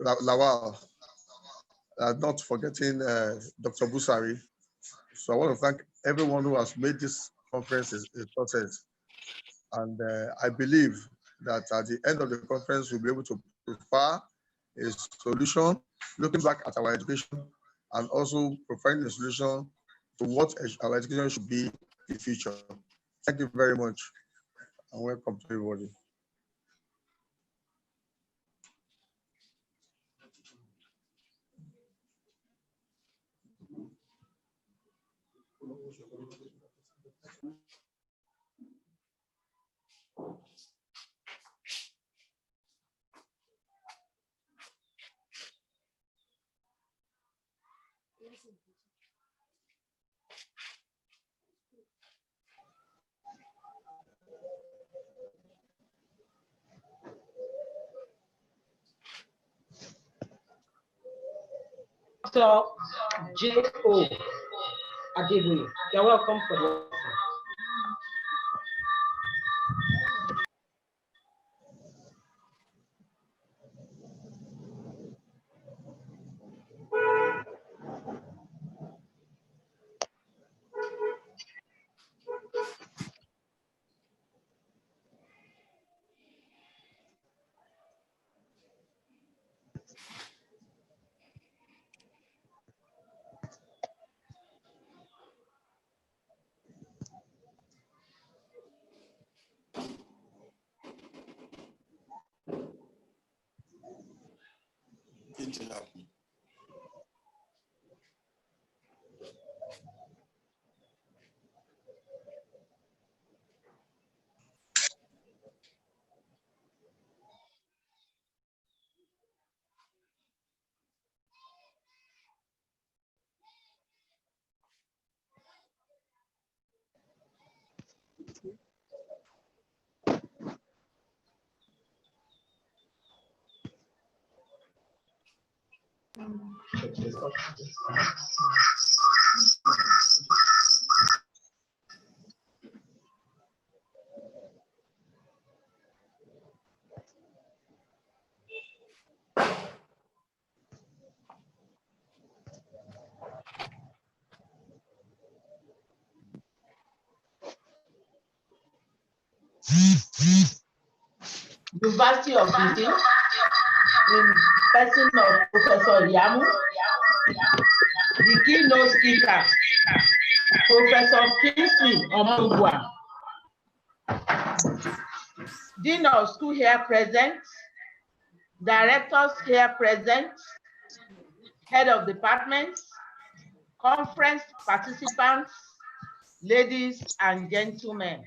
Lawal, not forgetting Dr. Busari. So I want to thank everyone who has made this conference a success. And I believe that at the end of the conference, we'll be able to prefer a solution, looking back at our education and also providing a solution to what our education should be in the future. Thank you very much and welcome to everybody. Dr. J.O. Adeboye, you're welcome for the University of Beijing, in person of Professor Yamu, the keynote speaker, Professor Kingsley Omogwa, Dean of School here present, Directors here present, Head of Departments, Conference participants, ladies and gentlemen.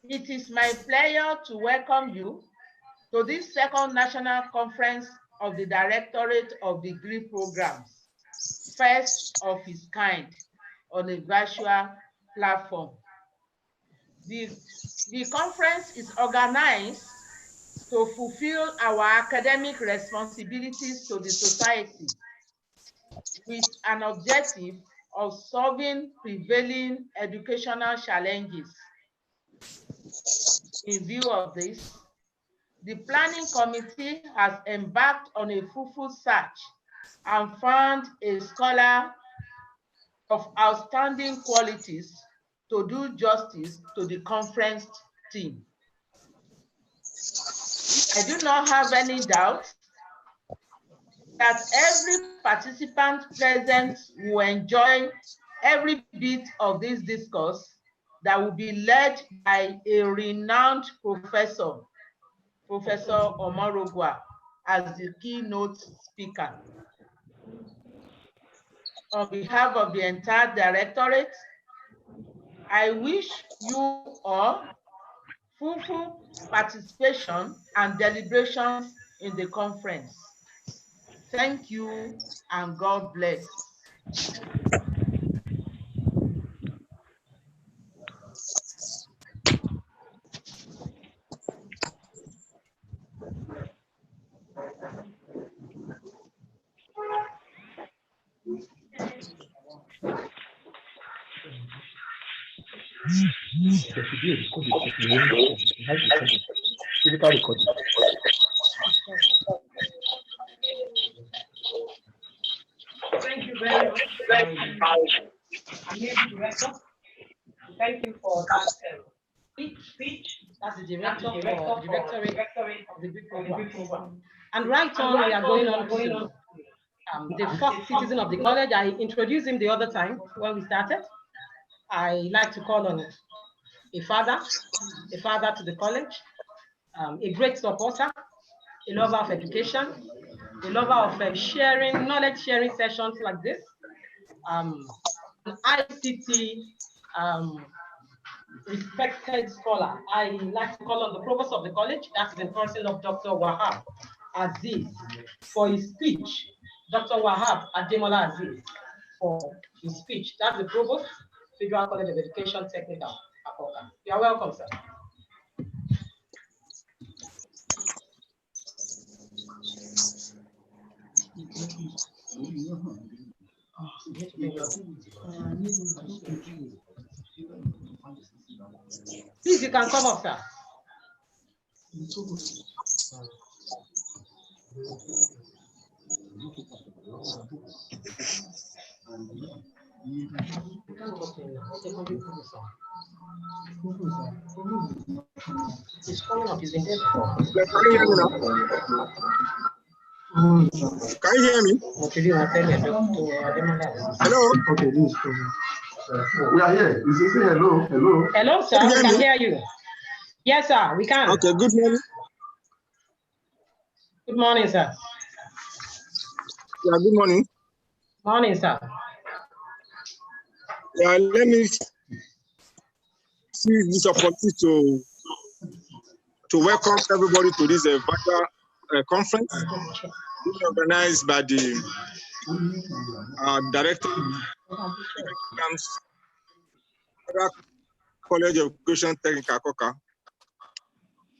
It is my pleasure to welcome you to this second national conference of the Directorate of Degree Programs, first of its kind on a virtual platform. The conference is organized to fulfill our academic responsibilities to the society with an objective of solving prevailing educational challenges. In view of this, the planning committee has embarked on a fruitful search and found a scholar of outstanding qualities to do justice to the conference theme. I do not have any doubt that every participant present will enjoy every bit of this discourse that will be led by a renowned professor, Professor Omorogwa, as the keynote speaker. On behalf of the entire directorate, I wish you all fruitful participation and deliberations in the conference. Thank you and God bless. Director. Thank you for that speech. That's the director of the Directorate of the Greek Program. And right on, we are going on to the first citizen of the college. I introduced him the other time when we started. I like to call on a father to the college, a great supporter, a lover of education, a lover of sharing, knowledge sharing sessions like this, an ICT respected scholar. I like to call on the provost of the college, that is in person of Dr. Wahab Aziz, for his speech. Dr. Wahab Ademola Aziz for his speech. That's the provost, Federal College of Education Technical, Akoka. You are welcome, sir. Please, you can come up, sir. He's coming up, he's in there. Can you hear me now? Can you hear me? Hello? We are here. You say hello, hello. Hello, sir. We can hear you. Yes, sir. We can. Okay, good morning. Good morning, sir. Yeah, good morning. Morning, sir. Yeah, let me seize this opportunity to welcome everybody to this virtual conference organized by the Director of Federal College of Education Technical Akoka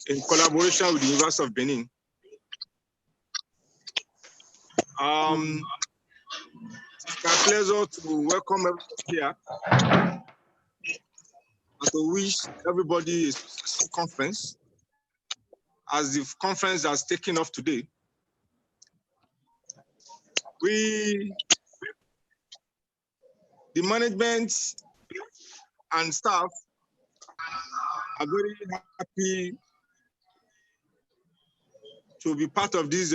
in collaboration with the University of Benin. It's my pleasure to welcome everybody here and to wish everybody a successful conference as the conference has taken off today. The management and staff are very happy to be part of this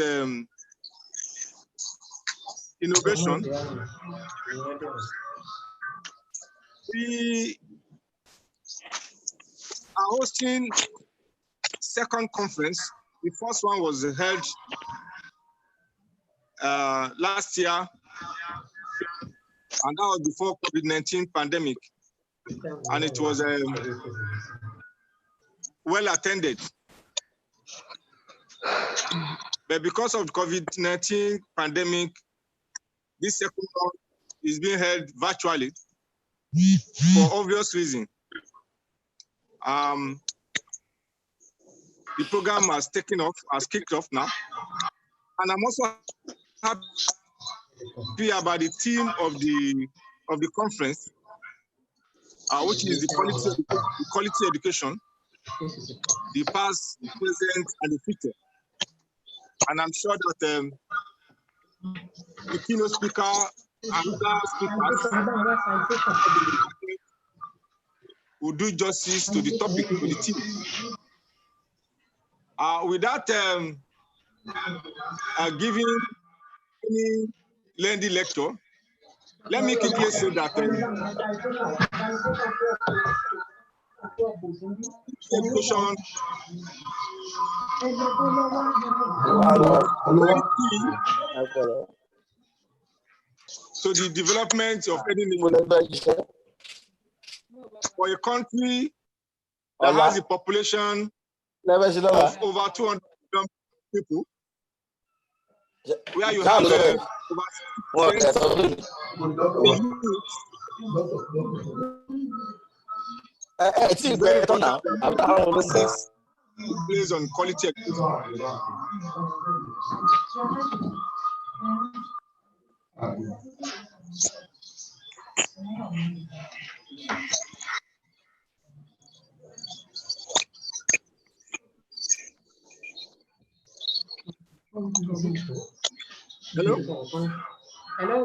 innovation. We are hosting second conference. The first one was held last year, and that was before COVID-19 pandemic, and it was well attended. But because of COVID-19 pandemic, this second one is being held virtually for obvious reasons. The program has taken off, has kicked off now, and I'm also happy about the theme of the conference, which is the quality education, the past, the present, and the future. And I'm sure that the keynote speaker and other speakers will do justice to the topic, to the theme. Without giving any lengthy lecture, let me quickly say that education to the development of any nation. For a country that has a population of over 200 million people, where you have over based on quality Hello? Hello.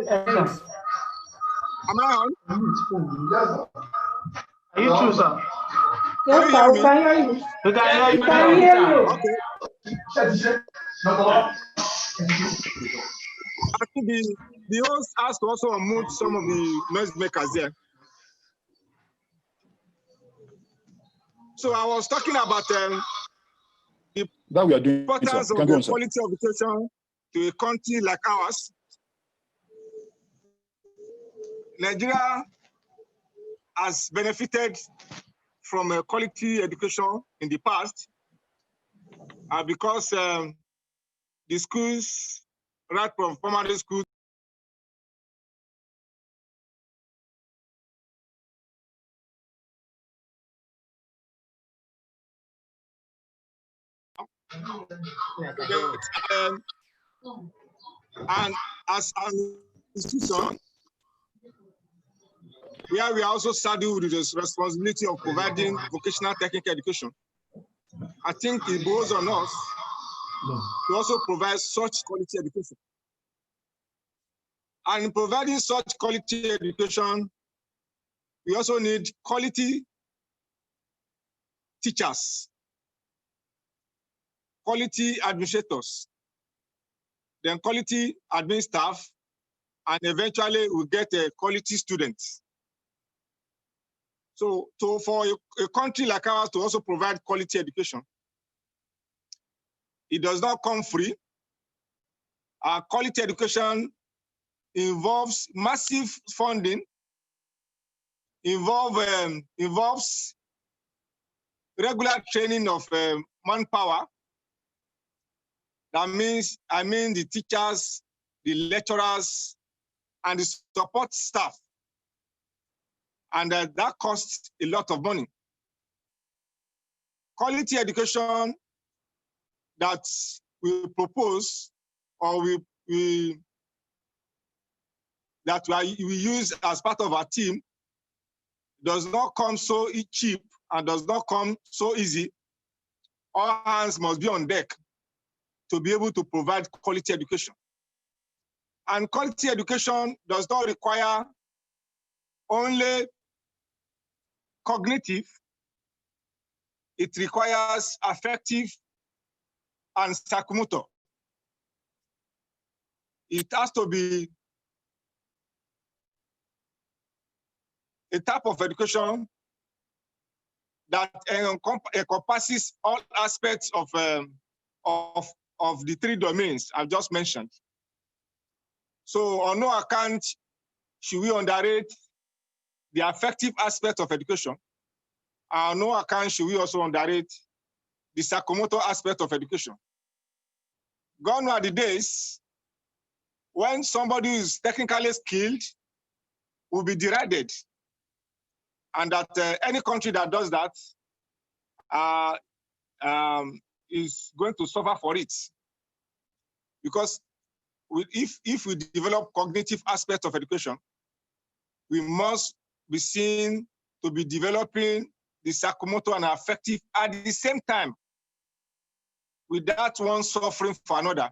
Am I on? Are you true, sir? Yes, sir, we can hear you. We can hear you. We can hear you. Okay. I think the host has to also unmute some of the noisemakers there. So I was talking about that we are doing importance of the quality of education to a country like ours. Nigeria has benefited from a quality education in the past because the schools, right from primary school and as an institution, where we are also saddled with this responsibility of providing vocational technical education. I think it goes on us to also provide such quality education. And in providing such quality education, we also need quality teachers, quality administrators, then quality admin staff, and eventually we get a quality students. So for a country like ours to also provide quality education, it does not come free. Our quality education involves massive funding, involves regular training of manpower. That means, the teachers, the lecturers, and the support staff. And that costs a lot of money. Quality education that we propose or we use as part of our team does not come so cheap and does not come so easy. All hands must be on deck to be able to provide quality education. And quality education does not require only cognitive, it requires affective and psychomotor. It has to be a type of education that encompasses all aspects of the three domains I've just mentioned. So on no account should we underrate the affective aspect of education. On no account should we also underrate the psychomotor aspect of education. Gone are the days when somebody who is technically skilled will be derided, and that any country that does that is going to suffer for it. Because if we develop cognitive aspects of education, we must be seen to be developing the psychomotor and affective at the same time, without one suffering for another.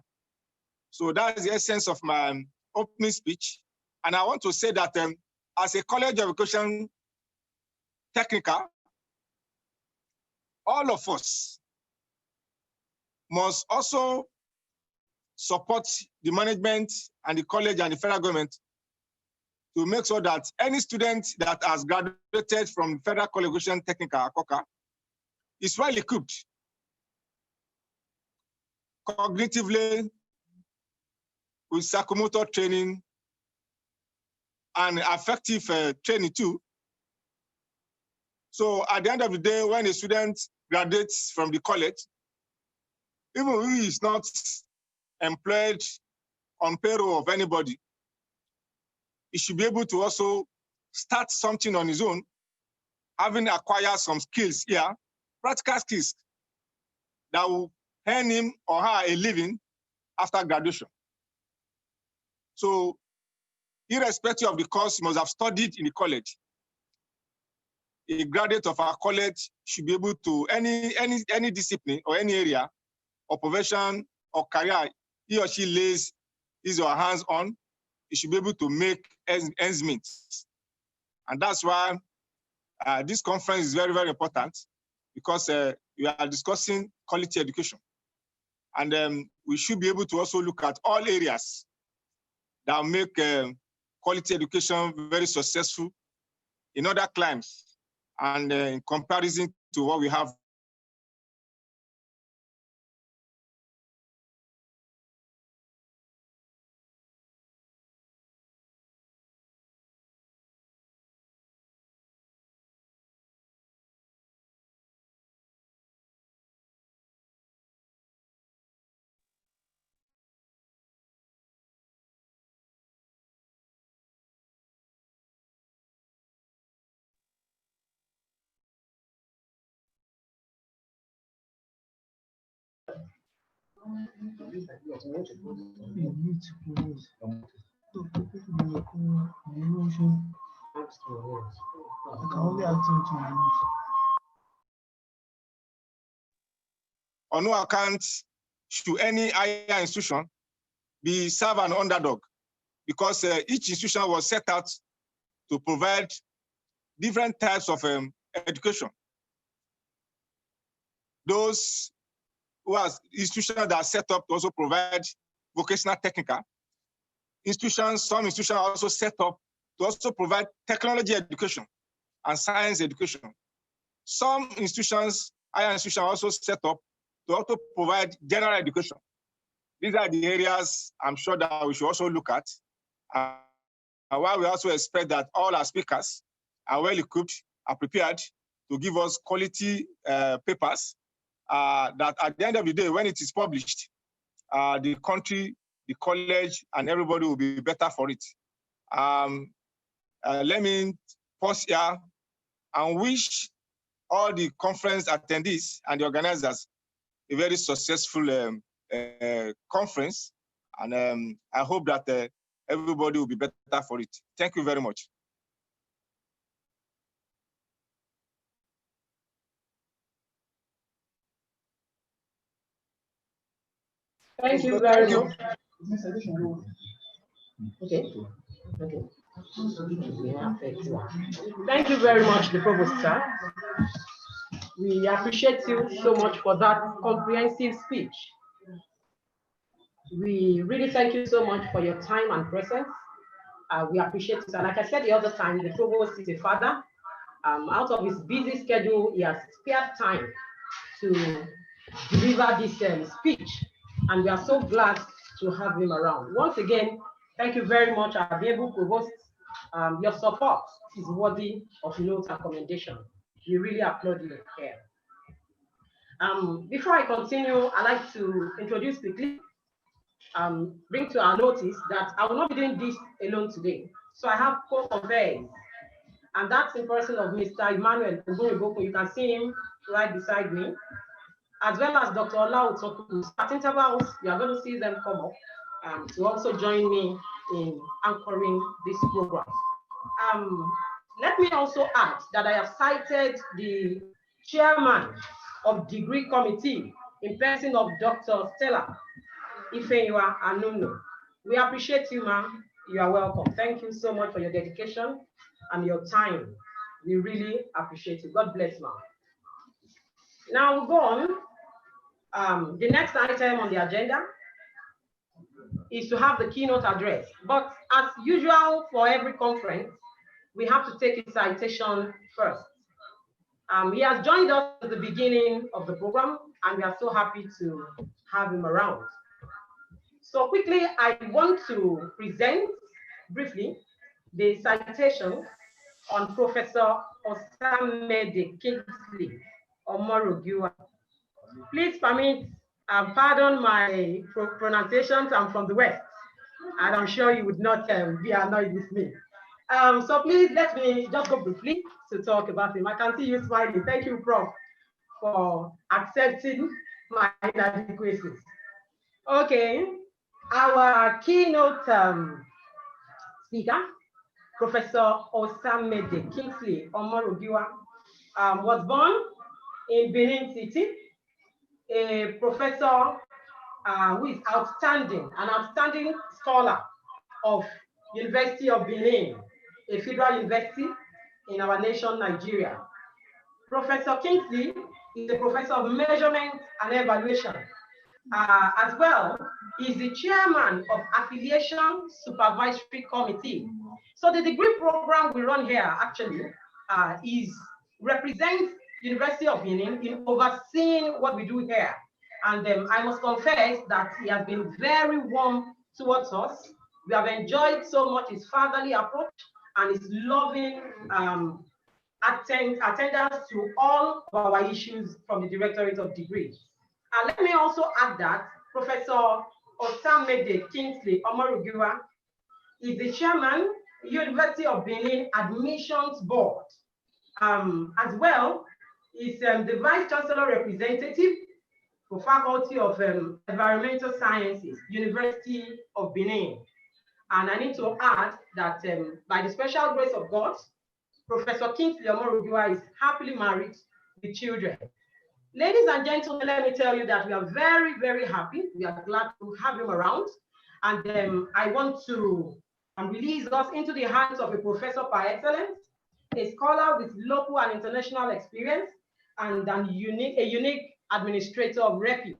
So that's the essence of my opening speech. And I want to say that as a College of Education Technical, all of us must also support the management and the college and the federal government to make sure that any student that has graduated from Federal College of Education Technical, ACOCA, is well equipped cognitively, with psychomotor training and affective training too. So at the end of the day, when a student graduates from the college, even if he is not employed on payroll of anybody, he should be able to also start something on his own, having acquired some skills here, practical skills that will earn him or her a living after graduation. So irrespective of the course you must have studied in the college, a graduate of our college should be able to, any discipline or any area or profession or career he or she lays his or her hands on, it should be able to make ends meet. And that's why this conference is very, very important, because we are discussing quality education. And we should be able to also look at all areas that make quality education very successful in other climes and in comparison to what we have. On no account should any higher institution be serve an underdog, because each institution was set out to provide different types of education. Those who are institutions that are set up to also provide vocational technical institutions, some institutions are also set up to also provide technology education and science education. Some institutions, higher institutions, are also set up to also provide general education. These are the areas I'm sure that we should also look at. And while we also expect that all our speakers are well equipped, are prepared to give us quality papers, that at the end of the day, when it is published, the country, the college, and everybody will be better for it. Let me pause here and wish all the conference attendees and the organizers a very successful conference. And I hope that everybody will be better for it. Thank you very much. Thank you very much. Okay. Okay. Thank you very much, the Provost, sir. We appreciate you so much for that comprehensive speech. We really thank you so much for your time and presence. We appreciate it. And like I said the other time, the Provost is a father. Out of his busy schedule, he has spared time to deliver this speech. And we are so glad to have him around. Once again, thank you very much, Abiabu Provost. Your support is worthy of note and commendation. We really applaud you here. Before I continue, I'd like to introduce quickly, bring to our notice that I will not be doing this alone today. So I have co-conveys, and that's in person of Mr. Emmanuel Ogunriboku. You can see him right beside me, as well as Dr. Ola Utoku. At intervals, you are going to see them come up to also join me in anchoring this program. Let me also add that I have cited the chairman of degree committee in person of Dr. Stella Ifeyiwa Anuno. We appreciate you, ma'am. You are welcome. Thank you so much for your dedication and your time. We really appreciate you. God bless, ma'am. Now we'll go on. The next item on the agenda is to have the keynote address. But as usual for every conference, we have to take his citation first. He has joined us at the beginning of the program, and we are so happy to have him around. So quickly, I want to present briefly the citation on Professor Osamede Kingsley Omorogiwa. Please permit, pardon my pronunciations. I'm from the West, and I'm sure you would not be annoyed with me. So please let me just go briefly to talk about him. I can see you smiling. Thank you, Prof, for accepting my inadequacies. Okay, our keynote speaker, Professor Osamede Kingsley Omorogiwa, was born in Benin City, a professor who is an outstanding scholar of University of Benin, a federal university in our nation, Nigeria. Professor Kingsley is a professor of measurement and evaluation. As well, he's the chairman of Affiliation Supervisory Committee. So the degree program we run here actually represents University of Benin in overseeing what we do here. And I must confess that he has been very warm towards us. We have enjoyed so much his fatherly approach and his loving attendance to all of our issues from the Directorate of Degrees. And let me also add that Professor Osamede Kingsley Omorugiwa is the chairman, University of Benin Admissions Board. As well, is the Vice Chancellor Representative for Faculty of Environmental Sciences, University of Benin. And I need to add that by the special grace of God, Professor Kingsley Omorugiwa is happily married with children. Ladies and gentlemen, let me tell you that we are very, very happy. We are glad to have him around. And I want to release us into the hands of a professor par excellence, a scholar with local and international experience, and a unique administrator of repute.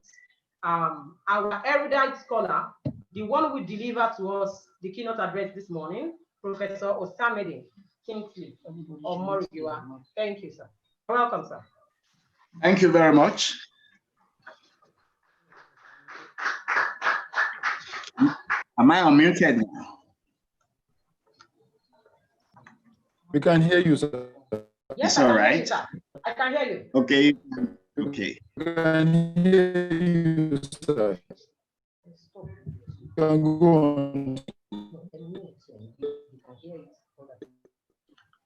Our erudite scholar, the one who will deliver to us the keynote address this morning, Professor Osamede Kingsley Omorugiwa. Thank you, sir. Welcome, sir. Thank you very much. Am I unmuted now? We can hear you, sir. Yes, it's all right. I can hear you. Okay. Okay. We can hear you, sir. You can go on.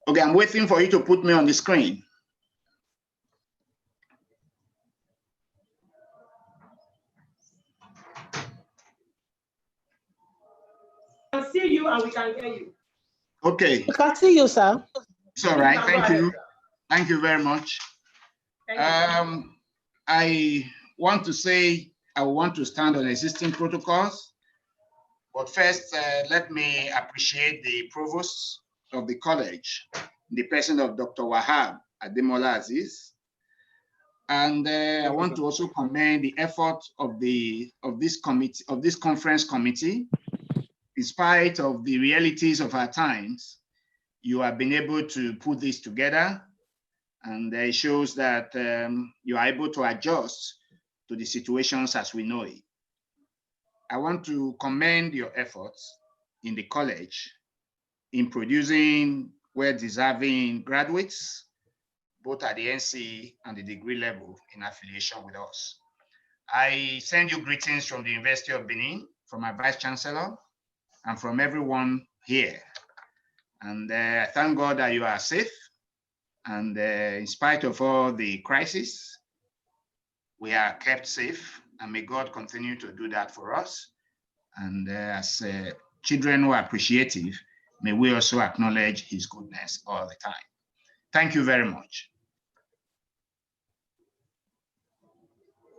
Okay, I'm waiting for you to put me on the screen. We can see you and we can hear you. Okay. We can see you, sir. It's all right. Thank you. Sir. Thank you very much. Thank you. I want to say I want to stand on existing protocols. But first, let me appreciate the provost of the college, the person of Dr. Wahab Ademola Aziz. And I want to also commend the effort of this conference committee. In spite of the realities of our times, you have been able to put this together, and it shows that you are able to adjust to the situations as we know it. I want to commend your efforts in the college in producing well-deserving graduates, both at the NC and the degree level in affiliation with us. I send you greetings from the University of Benin, from my Vice Chancellor, and from everyone here. And I thank God that you are safe. And in spite of all the crisis, we are kept safe. And may God continue to do that for us. And as children who are appreciative, may we also acknowledge his goodness all the time. Thank you very much.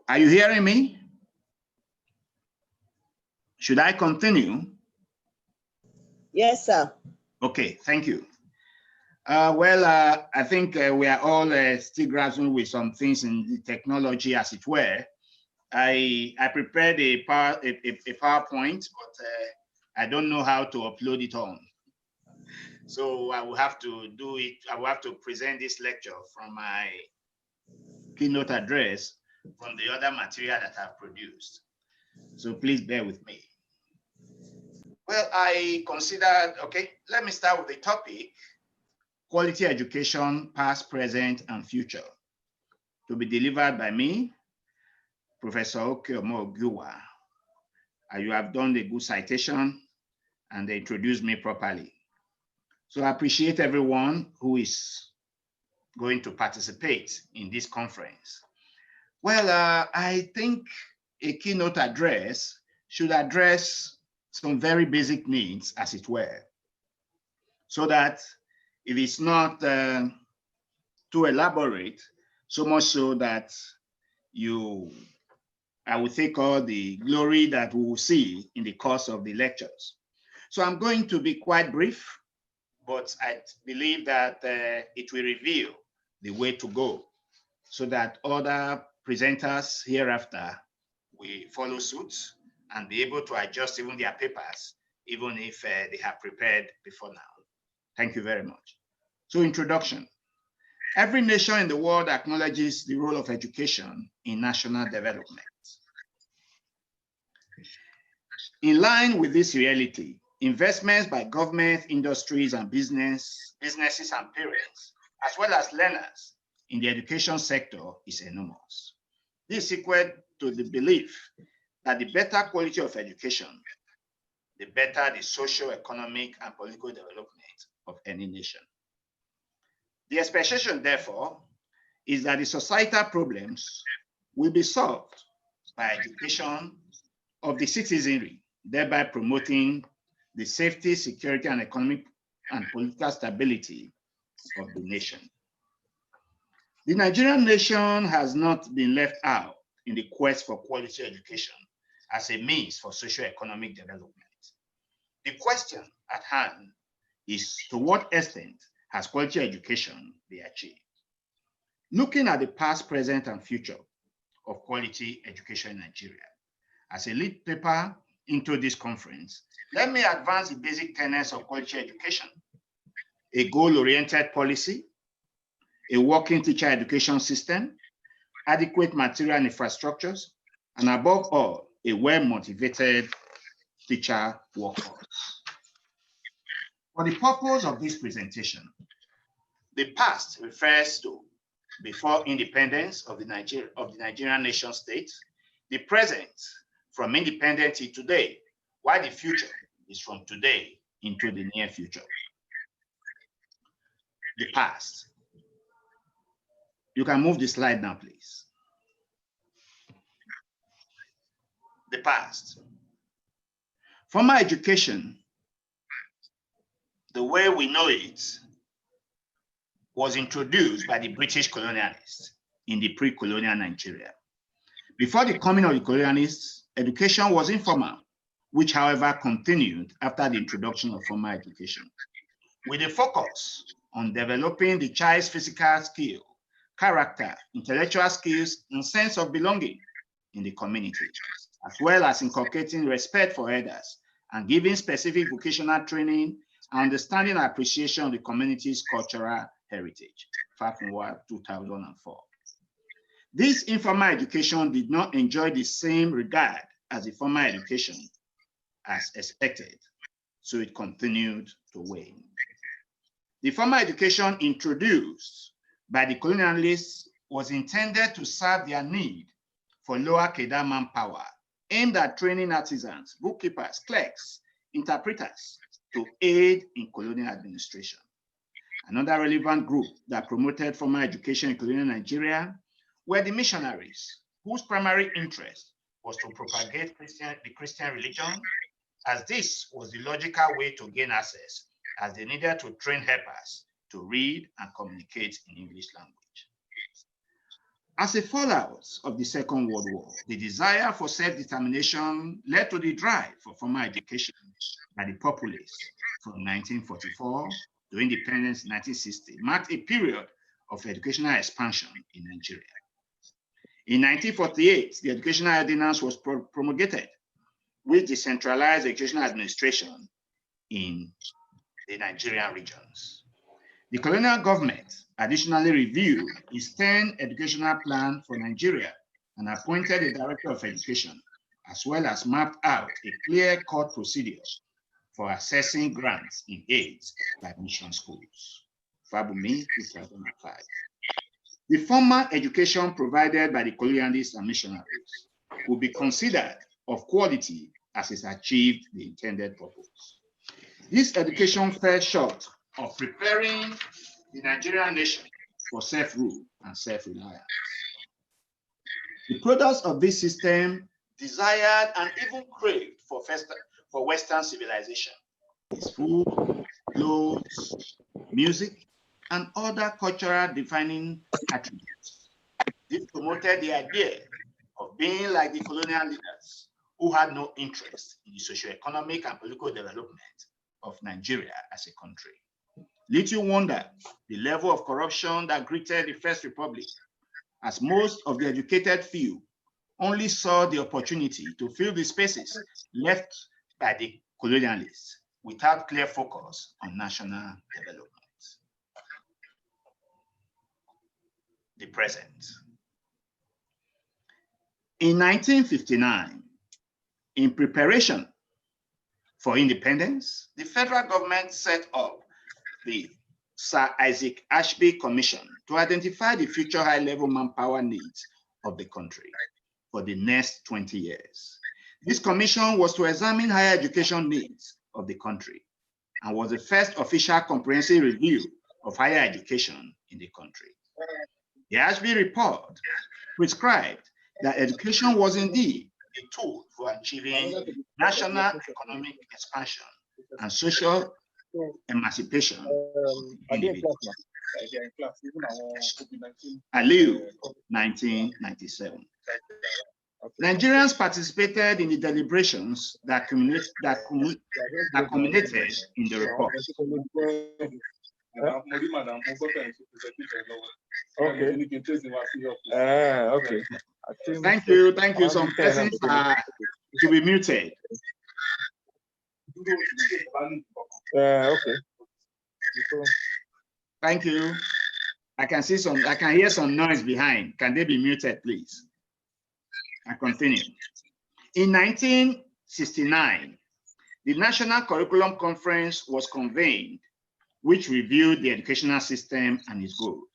Are you hearing me? Should I continue? Yes, sir. Okay, thank you. I think we are all still grappling with some things in the technology, as it were. I prepared a PowerPoint, but I don't know how to upload it on. So I will have to do it. I will have to present this lecture from my keynote address from the other material that I've produced. So please bear with me. Well, I considered, okay, let me start with the topic, quality education, past, present, and future, to be delivered by me, Professor Oke Omorugiwa. You have done a good citation and they introduced me properly. So I appreciate everyone who is going to participate in this conference. Well, I think a keynote address should address some very basic needs, as it were, so that it is not too elaborate, so much so that I will take all the glory that we will see in the course of the lectures. So I'm going to be quite brief, but I believe that it will reveal the way to go so that other presenters hereafter will follow suit and be able to adjust even their papers, even if they have prepared before now. Thank you very much. So introduction. Every nation in the world acknowledges the role of education in national development. In line with this reality, investments by government, industries, and businesses and parents, as well as learners in the education sector is enormous. This is equal to the belief that the better quality of education, the better the social, economic, and political development of any nation. The expectation, therefore, is that the societal problems will be solved by education of the citizenry, thereby promoting the safety, security, and economic and political stability of the nation. The Nigerian nation has not been left out in the quest for quality education as a means for socio-economic development. The question at hand is, to what extent has quality education been achieved? Looking at the past, present, and future of quality education in Nigeria, as a lead paper into this conference, let me advance the basic tenets of quality education: a goal-oriented policy, a working teacher education system, adequate material and infrastructures, and above all, a well-motivated teacher workforce. For the purpose of this presentation, the past refers to before independence of the Nigerian nation state, the present from independence to today, while the future is from today into the near future. The past. You can move the slide now, please. The past. Formal education, the way we know it, was introduced by the British colonialists in the pre-colonial Nigeria. Before the coming of the colonialists, education was informal, which however continued after the introduction of formal education, with a focus on developing the child's physical skill, character, intellectual skills, and sense of belonging in the community, as well as inculcating respect for others and giving specific vocational training and understanding and appreciation of the community's cultural heritage. Fafunwa, 2004. This informal education did not enjoy the same regard as the formal education as expected, so it continued to wane. The formal education introduced by the colonialists was intended to serve their need for lower cadre manpower, aimed at training artisans, bookkeepers, clerks, interpreters to aid in colonial administration. Another relevant group that promoted formal education in colonial Nigeria were the missionaries, whose primary interest was to propagate the Christian religion, as this was the logical way to gain access, as they needed to train helpers to read and communicate in English language. As a fallout of the Second World War, the desire for self-determination led to the drive for formal education by the populace from 1944 to independence in 1960, marked a period of educational expansion in Nigeria. In 1948, the Educational Ordinance was promulgated, which decentralized educational administration in the Nigerian regions. The colonial government additionally reviewed its 10 educational plan for Nigeria and appointed a director of education, as well as mapped out a clear-cut procedure for assessing grants in aids by mission schools. Fabumi, 2005. The formal education provided by the colonialists and missionaries will be considered of quality as it achieved the intended purpose. This education fell short of preparing the Nigerian nation for self-rule and self-reliance. The products of this system desired and even craved for Western civilization. It's food, clothes, music, and other cultural defining attributes. This promoted the idea of being like the colonial leaders who had no interest in the socio-economic and political development of Nigeria as a country. Little wonder the level of corruption that greeted the First Republic, as most of the educated few only saw the opportunity to fill the spaces left by the colonialists without clear focus on national development. The present. In 1959, in preparation for independence, the federal government set up the Sir Isaac Ashby Commission to identify the future high-level manpower needs of the country for the next 20 years. This commission was to examine higher education needs of the country and was the first official comprehensive review of higher education in the country. The Ashby report prescribed that education was indeed a tool for achieving national economic expansion and social emancipation. Aliu, 1997. Nigerians participated in the deliberations that culminated in the report. Okay. Okay. Thank you. Some persons are to be muted. Okay. Thank you. I can hear some noise behind. Can they be muted, please? I continue. In 1969, the National Curriculum Conference was convened, which reviewed the educational system and its goals,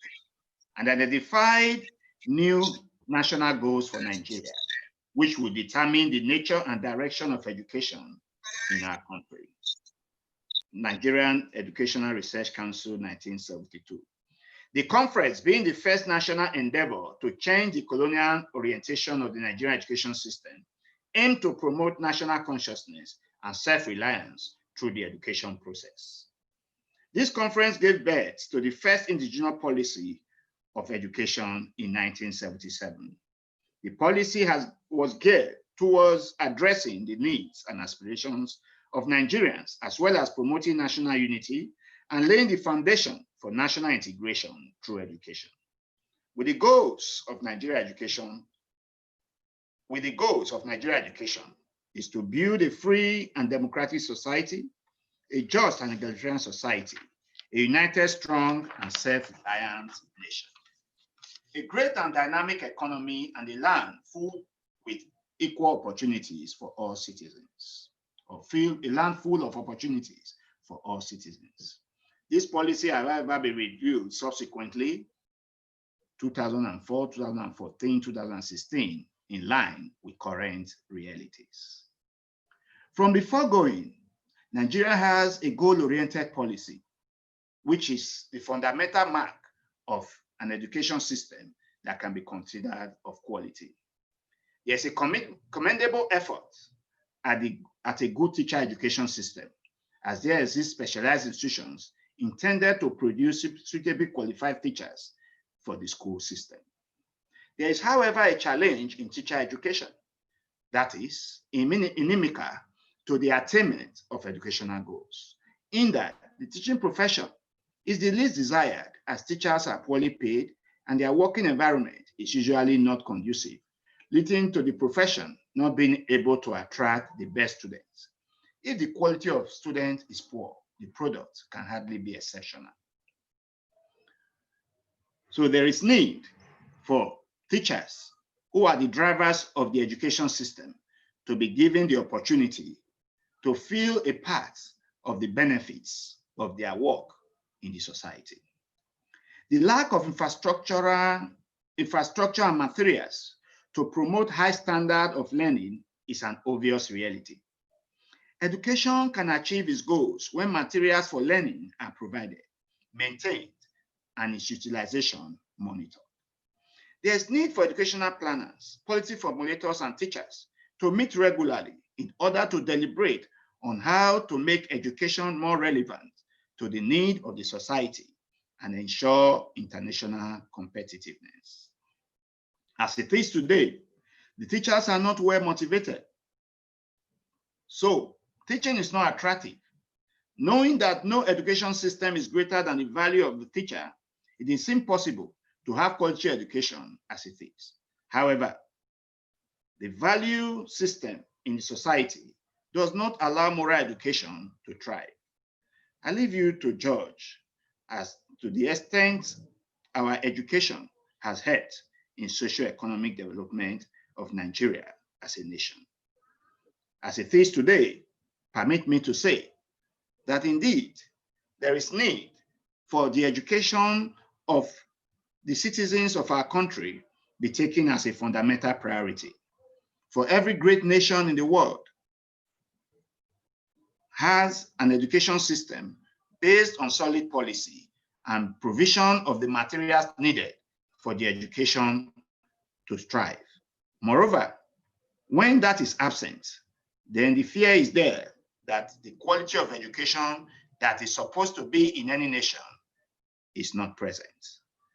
and identified new national goals for Nigeria, which will determine the nature and direction of education in our country. Nigerian Educational Research Council, 1972. The conference, being the first national endeavor to change the colonial orientation of the Nigerian education system, aimed to promote national consciousness and self-reliance through the education process. This conference gave birth to the first indigenous policy of education in 1977. The policy was geared towards addressing the needs and aspirations of Nigerians, as well as promoting national unity and laying the foundation for national integration through education. With the goals of Nigeria education is to build a free and democratic society, a just and egalitarian society, a united, strong, and self-reliant nation, a great and dynamic economy, and a land full with equal opportunities for all citizens, a land full of opportunities for all citizens. This policy, however, be reviewed subsequently, 2004, 2014, 2016, in line with current realities. From the foregoing, Nigeria has a goal-oriented policy, which is the fundamental mark of an education system that can be considered of quality. There's a commendable effort at a good teacher education system, as there exist specialized institutions intended to produce suitably qualified teachers for the school system. There is, however, a challenge in teacher education that is inimical to the attainment of educational goals, in that the teaching profession is the least desired, as teachers are poorly paid and their working environment is usually not conducive, leading to the profession not being able to attract the best students. If the quality of students is poor, the product can hardly be exceptional. So there is need for teachers who are the drivers of the education system to be given the opportunity to feel a part of the benefits of their work in the society. The lack of infrastructure and materials to promote high standard of learning is an obvious reality. Education can achieve its goals when materials for learning are provided, maintained, and its utilization monitored. There is need for educational planners, policy formulators, and teachers to meet regularly in order to deliberate on how to make education more relevant to the need of the society and ensure international competitiveness. As it is today, the teachers are not well motivated So teaching is not attractive. Knowing that no education system is greater than the value of the teacher, it is impossible to have quality education as it is. However, the value system in society does not allow moral education to thrive. I leave you to judge as to the extent our education has helped in socio-economic development of Nigeria as a nation. As it is today, permit me to say that indeed there is need for the education of the citizens of our country be taken as a fundamental priority. For every great nation in the world has an education system based on solid policy and provision of the materials needed for the education to thrive. Moreover, when that is absent, then the fear is there that the quality of education that is supposed to be in any nation is not present.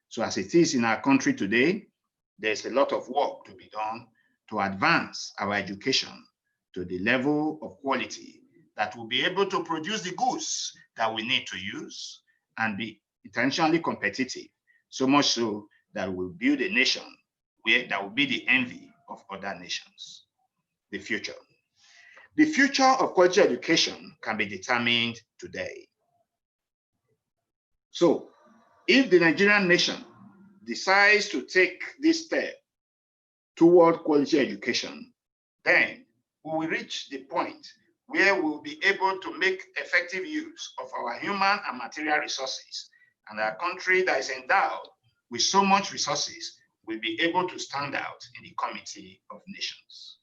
So as it is in our country today, there's a lot of work to be done to advance our education to the level of quality that will be able to produce the goods that we need to use and be internationally competitive, so much so that we'll build a nation where that will be the envy of other nations. The future. The future of quality education can be determined today. So if the Nigerian nation decides to take this step toward quality education, then we will reach the point where we'll be able to make effective use of our human and material resources, and our country that is endowed with so much resources will be able to stand out in the committee of nations.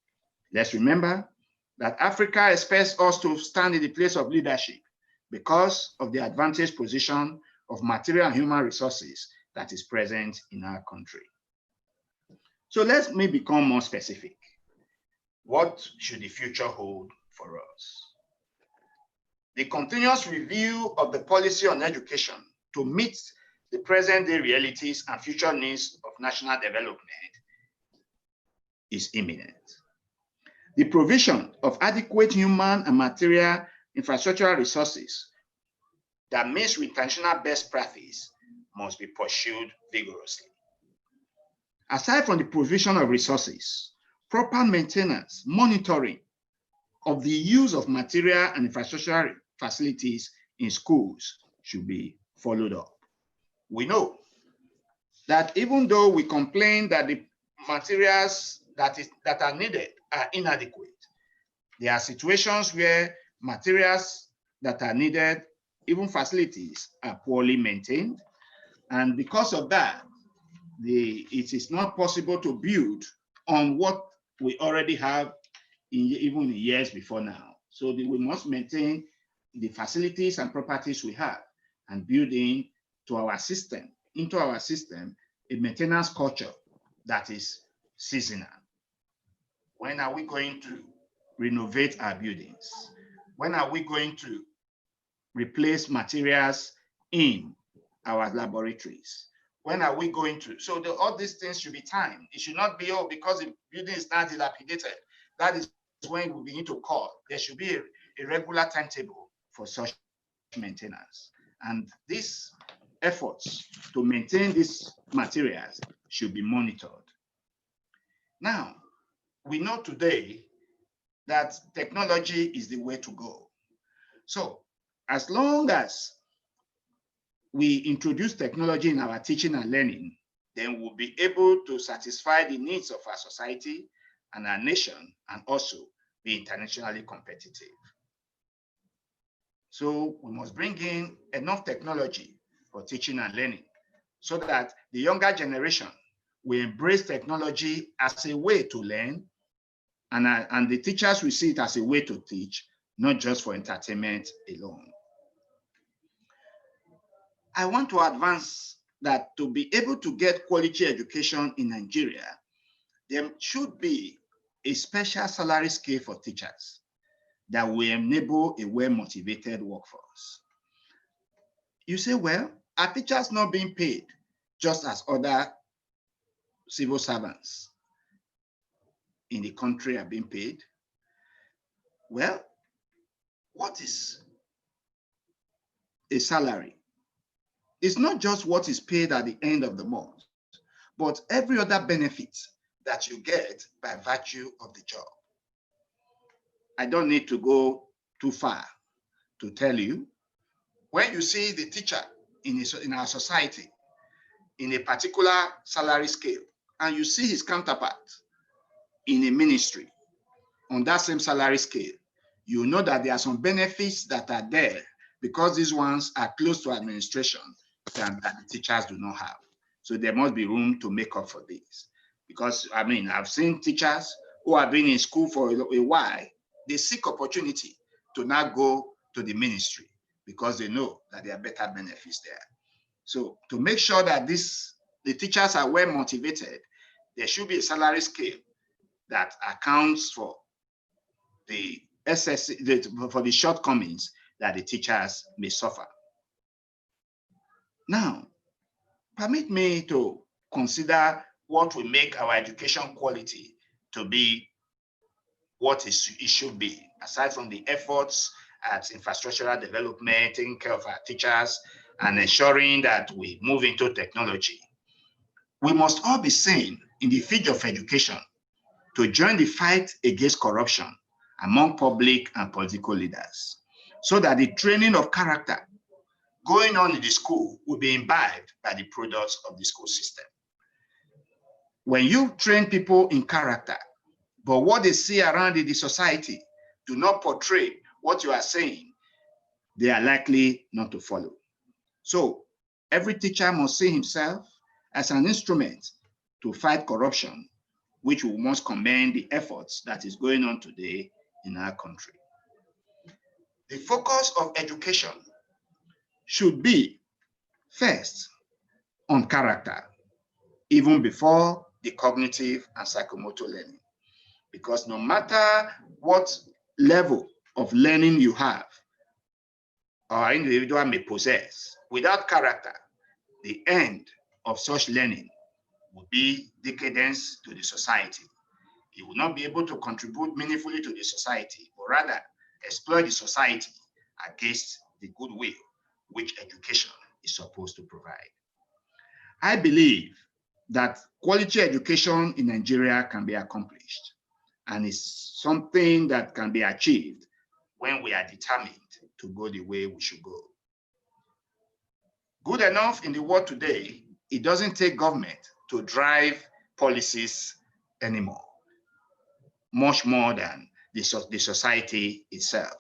Let's remember that Africa expects us to stand in the place of leadership because of the advantaged position of material and human resources that is present in our country. So let me become more specific. What should the future hold for us? The continuous review of the policy on education to meet the present day realities and future needs of national development is imminent. The provision of adequate human and material infrastructural resources that meets with international best practice must be pursued vigorously. Aside from the provision of resources, proper maintenance, monitoring of the use of material and infrastructural facilities in schools should be followed up. We know that even though we complain that the materials that are needed are inadequate, there are situations where materials that are needed, even facilities, are poorly maintained. And because of that, it is not possible to build on what we already have even in years before now. So we must maintain the facilities and properties we have and build into our system a maintenance culture that is seasonal. When are we going to renovate our buildings? When are we going to replace materials in our laboratories? When are we going to? So all these things should be timed. It should not be, oh, because the building is not dilapidated, that is when we begin to call. There should be a regular timetable for such maintenance. And these efforts to maintain these materials should be monitored. Now, we know today that technology is the way to go. So as long as we introduce technology in our teaching and learning, then we'll be able to satisfy the needs of our society and our nation, and also be internationally competitive. So we must bring in enough technology for teaching and learning so that the younger generation will embrace technology as a way to learn, and the teachers will see it as a way to teach, not just for entertainment alone. I want to advance that to be able to get quality education in Nigeria, there should be a special salary scale for teachers that will enable a well-motivated workforce. You say, well, are teachers not being paid just as other civil servants in the country are being paid? Well, what is a salary? It's not just what is paid at the end of the month, but every other benefit that you get by virtue of the job. I don't need to go too far to tell you, when you see the teacher in our society in a particular salary scale, and you see his counterpart in a ministry on that same salary scale, you know that there are some benefits that are there because these ones are close to administration that the teachers do not have. So there must be room to make up for this. Because, I mean, I've seen teachers who have been in school for a while, they seek opportunity to now go to the ministry because they know that there are better benefits there. So to make sure that the teachers are well motivated, there should be a salary scale that accounts for the for the shortcomings that the teachers may suffer. Now, permit me to consider what will make our education quality to be what it should be, aside from the efforts at infrastructural development, taking care of our teachers, and ensuring that we move into technology. We must all be seen in the field of education to join the fight against corruption among public and political leaders, so that the training of character going on in the school will be imbibed by the products of the school system. When you train people in character, but what they see around in the society do not portray what you are saying, they are likely not to follow. So every teacher must see himself as an instrument to fight corruption, which we must commend the efforts that is going on today in our country. The focus of education should be first on character, even before the cognitive and psychomotor learning. Because no matter what level of learning you have or an individual may possess, without character, the end of such learning will be decadence to the society. You will not be able to contribute meaningfully to the society, but rather exploit the society against the goodwill which education is supposed to provide. I believe that quality education in Nigeria can be accomplished, and it's something that can be achieved when we are determined to go the way we should go. Good enough in the world today, it doesn't take government to drive policies anymore, much more than the society itself.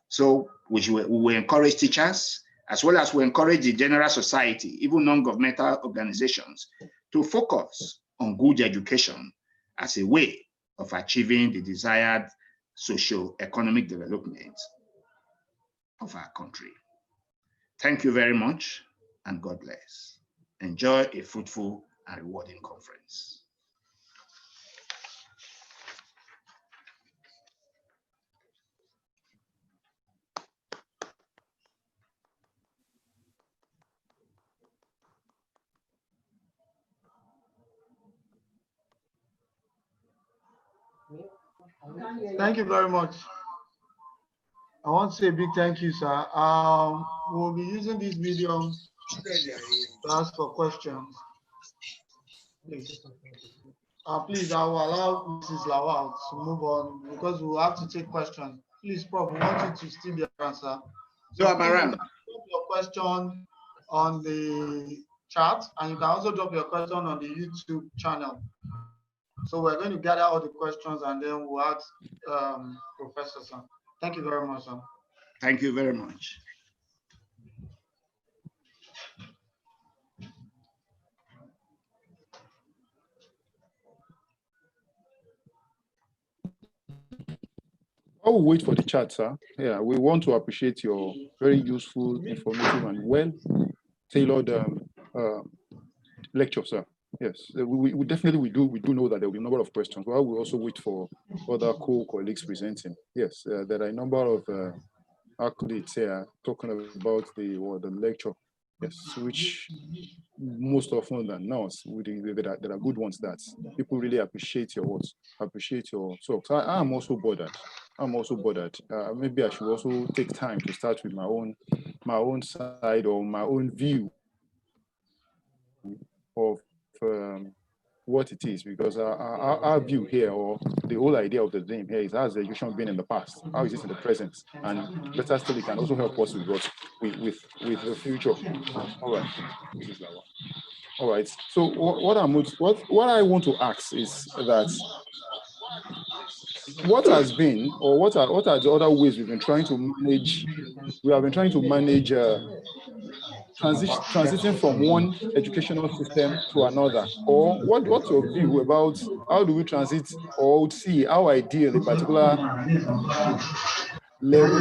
So we will encourage teachers, as well as we encourage the general society, even non-governmental organizations, to focus on good education as a way of achieving the desired socio-economic development of our country. Thank you very much, and God bless. Enjoy a fruitful and rewarding conference. Thank you very much. I want to say a big thank you, sir. We'll be using this medium to ask for questions. Please, please, I will allow Mrs. Lawal to move on because we'll have to take questions. Please, Prof, we want you to still be answer. So I'm around. Drop your question on the chat, and you can also drop your question on the YouTube channel. So we're going to gather all the questions and then we'll ask Professor Sir. Thank you very much, sir. Thank you very much. While we wait for the chat, sir, yeah, we want to appreciate your very useful, informative, and well-tailored lecture, sir. Yes, we definitely do know that there will be a number of questions. While we also wait for other co-colleagues presenting. Yes, there are a number of accolades here talking about the lecture. yes, which most often than not, there are good ones that people really appreciate your words, appreciate your talk. So I'm also bothered. I'm also bothered. Maybe I should also take time to start with my own side or my own view of what it is, because our view here, or the whole idea of the dream here, is how has the education been in the past, how is it in the present, and better still, it can also help us with the future. All right, this is Lawa. All right. So what I want to ask is that what has been, or what are the other ways we've been trying to manage? We have been trying to manage transiting from one educational system to another, or what's your view about how do we transit, or see how ideal a particular level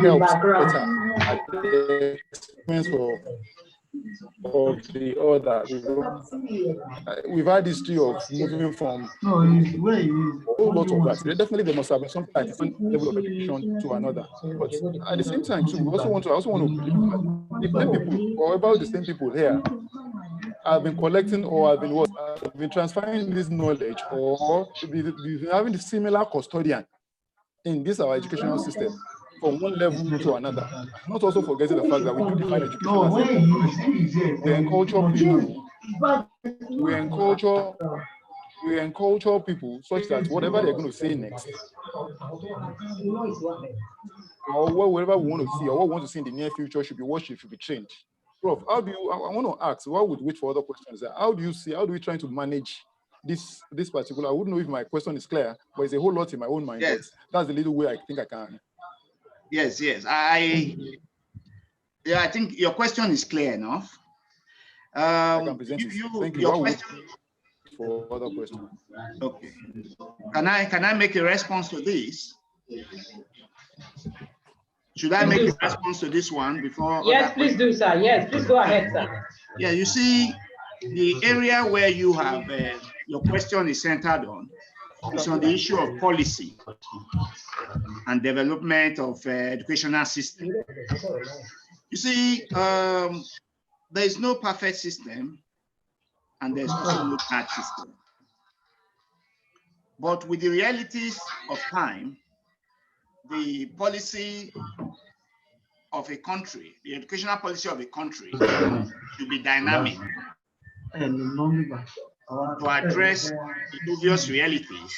helps better at the expense of the other. We've had history of moving from a whole lot of that. Definitely, there must have been some at one level of education to another. But at the same time, too, we also want to believe that the same people, or about the same people here, have been collecting, or have been transferring this knowledge, or be having the similar custodian in this our educational system from one level to another. Not also forgetting the fact that we do define education as we enculture people. We enculture people such that whatever they're going to say next, or whatever we want to see, or what we want to see in the near future, should be what should be changed. Prof, how do you? I want to ask. Why would wait for other questions? How do you see? How do we try to manage this particular? I wouldn't know if my question is clear, but it's a whole lot in my own mind. Yes. But that's the little way I think I can. Yes. I think your question is clear enough. I can present it. Thank you. Your question for other questions. Okay. Can I make a response to this? Should I make a response to this one before? Yes, please do, sir. Yes, please go ahead, sir. Yeah, you see, the area where you have your question is centered on is on the issue of policy and development of educational system. You see, there is no perfect system, and there's also no bad system. But with the realities of time, the policy of a country, the educational policy of a country should be dynamic to address the obvious realities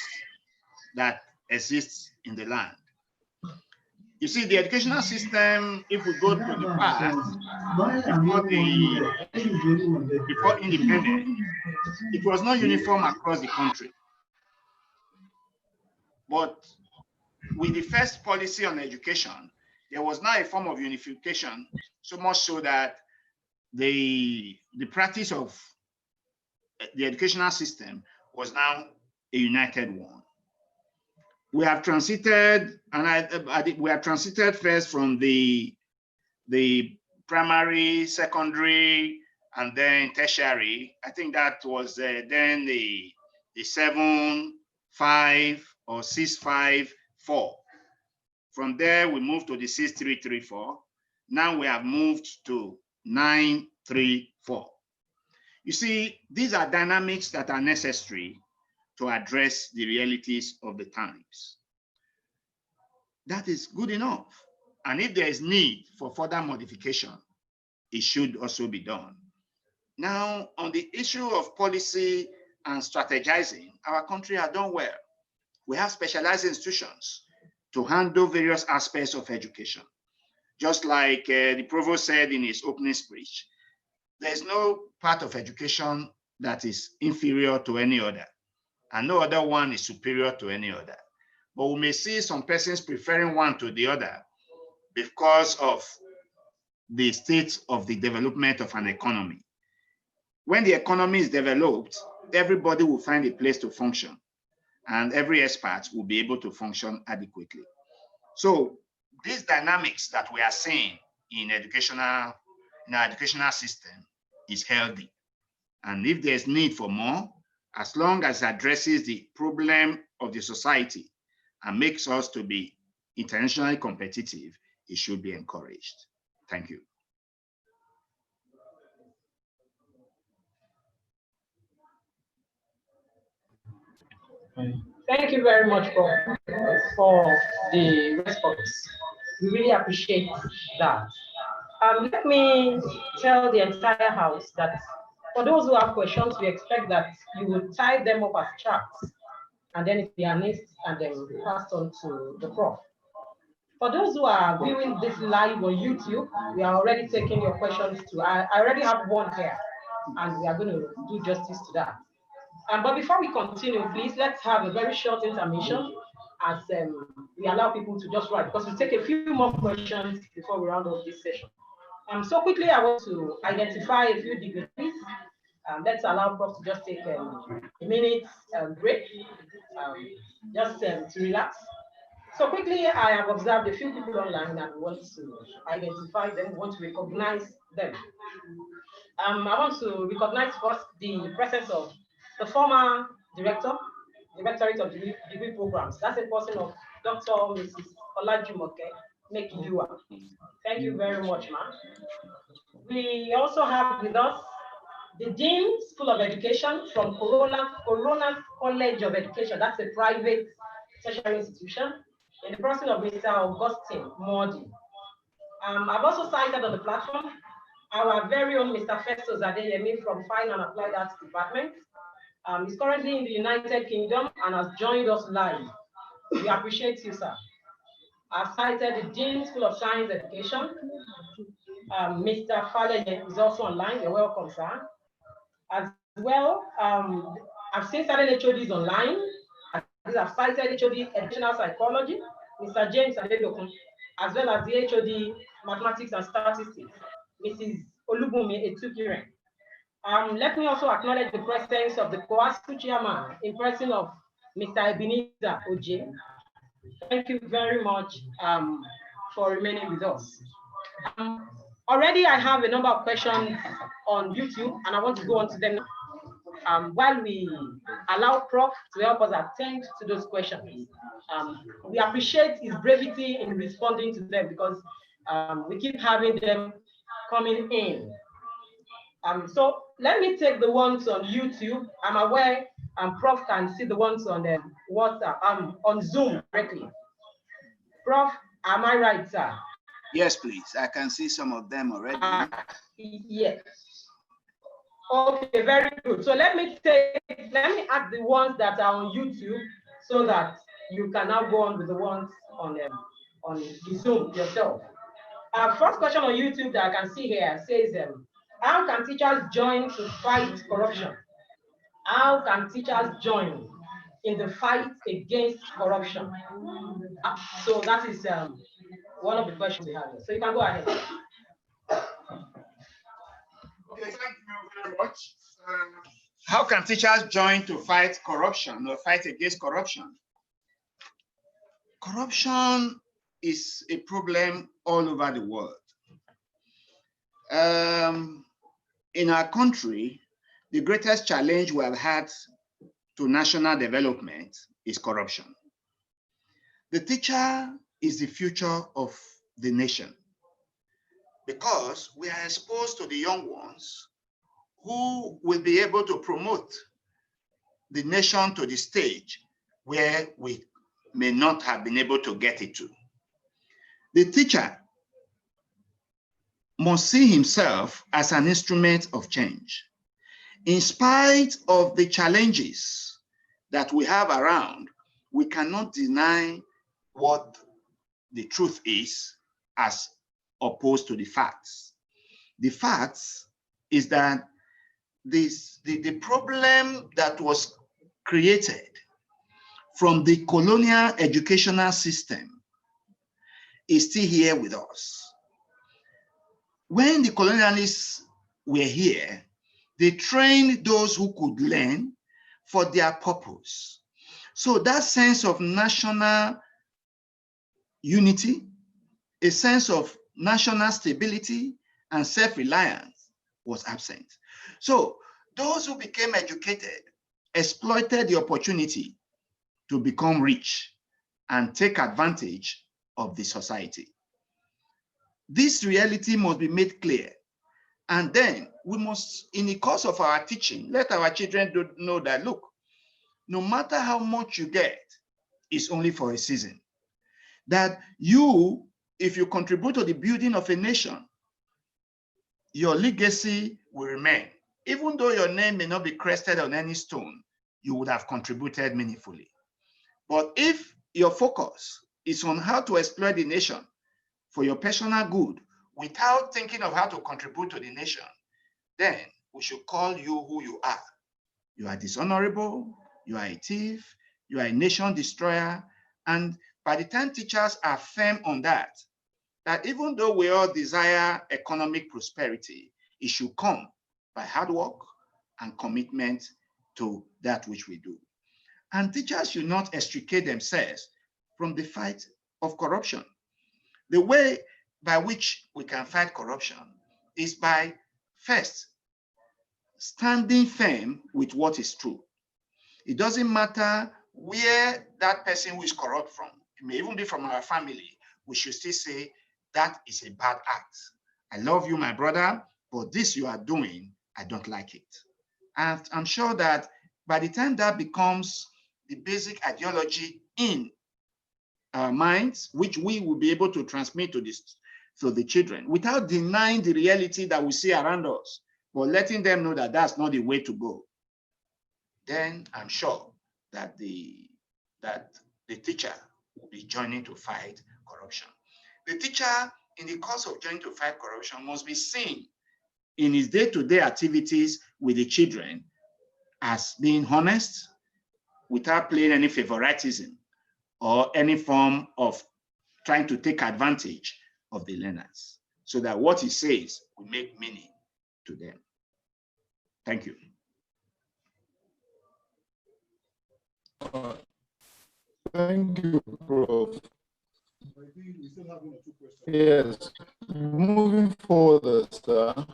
that exist in the land. You see, the educational system, if we go to the past, before independence, it was not uniform across the country. But with the first policy on education, there was now a form of unification, so much so that the practice of the educational system was now a united one. We have transited, and we have transited first from the primary, secondary, and then tertiary. I think that was then the 7, 5, or 6, 5, 4. From there, we moved to the 6, 3, 3, 4. Now we have moved to 9, 3, 4. You see, these are dynamics that are necessary to address the realities of the times. That is good enough. And if there is need for further modification, it should also be done. Now, on the issue of policy and strategizing, our country has done well. We have specialized institutions to handle various aspects of education. Just like the provost said in his opening speech, there's no part of education that is inferior to any other, and no other one is superior to any other. But we may see some persons preferring one to the other because of the state of the development of an economy. When the economy is developed, everybody will find a place to function, and every expert will be able to function adequately. So these dynamics that we are seeing in our educational system is healthy. And if there's need for more, as long as it addresses the problem of the society and makes us to be internationally competitive, it should be encouraged. Thank you. Thank you very much, Prof, for the response. We really appreciate that. Let me tell the entire house that for those who have questions, we expect that you will type them up as charts, and then it be announced and then passed on to the prof. For those who are viewing this live on YouTube, we are already taking your questions to. I already have one here, and we are going to do justice to that. But before we continue, please let's have a very short intermission as we allow people to just write, because we'll take a few more questions before we round off this session. So quickly, I want to identify a few dignitaries. Let's allow Prof to just take a minute break, just to relax. So quickly, I have observed a few people online and we want to identify them, we want to recognize them. I want to recognize first the presence of the former Directorate of Degree Programs. That's a person of Dr. Mrs. Olajumoke Mekidiwa. Thank you very much, ma'am. We also have with us the Dean School of Education from Corona College of Education. That's a private tertiary institution, in the person of Mr. Augustine Modi. I've also cited on the platform our very own Mr. Festus Adeyemi from Fine and Applied Arts Department. He's currently in the United Kingdom and has joined us live. We appreciate you, sir. I've cited the Dean School of Science Education. Mr. Faleye is also online. You're welcome, sir. As well, I've seen certain HODs online. I've cited HOD Educational Psychology, Mr. James Adedokun, as well as the HOD Mathematics and Statistics, Mrs. Olubunmi Etukiren. Let me also acknowledge the presence of the COASU chairman in person of Mr. Ebenezer Oje. Thank you very much for remaining with us. Already I have a number of questions on YouTube and I want to go on to them while we allow Prof to help us attend to those questions. We appreciate his brevity in responding to them because we keep having them coming in. So let me take the ones on YouTube. I'm aware Prof can see the ones on WhatsApp, on Zoom directly. Prof, am I right, sir? Yes, please. I can see some of them already. Yes. Okay, very good. So let me add the ones that are on YouTube so that you can now go on with the ones on the Zoom yourself. First question on YouTube that I can see here says, how can teachers join to fight corruption? How can teachers join in the fight against corruption? So that is one of the questions we have here. So you can go ahead. Okay, thank you very much. How can teachers join to fight corruption or fight against corruption? Corruption is a problem all over the world. In our country, the greatest challenge we have had to national development is corruption. The teacher is the future of the nation because we are exposed to the young ones who will be able to promote the nation to the stage where we may not have been able to get it to. The teacher must see himself as an instrument of change. In spite of the challenges that we have around, we cannot deny what the truth is as opposed to the facts. The facts is that the problem that was created from the colonial educational system is still here with us. When the colonialists were here, they trained those who could learn for their purpose. So that sense of national unity, a sense of national stability and self-reliance was absent. So those who became educated exploited the opportunity to become rich and take advantage of the society. This reality must be made clear. And then we must, in the course of our teaching, let our children know that, look, no matter how much you get, it's only for a season. That you, if you contribute to the building of a nation, your legacy will remain. Even though your name may not be crested on any stone, you would have contributed meaningfully. But if your focus is on how to exploit the nation for your personal good without thinking of how to contribute to the nation, then we should call you who you are. You are dishonorable, you are a thief, you are a nation destroyer. And by the time teachers are firm on that even though we all desire economic prosperity, it should come by hard work and commitment to that which we do. And teachers should not extricate themselves from the fight of corruption. The way by which we can fight corruption is by first standing firm with what is true. It doesn't matter where that person who is corrupt from, it may even be from our family, we should still say that is a bad act. I love you, my brother, but this you are doing, I don't like it. And I'm sure that by the time that becomes the basic ideology in our minds, which we will be able to transmit to the children, without denying the reality that we see around us, but letting them know that that's not the way to go, then I'm sure that the teacher will be joining to fight corruption. The teacher, in the course of joining to fight corruption, must be seen in his day-to-day activities with the children as being honest, without playing any favoritism or any form of trying to take advantage of the learners, so that what he says will make meaning to them. Thank you. Thank you, Prof. Yes, moving forward, sir,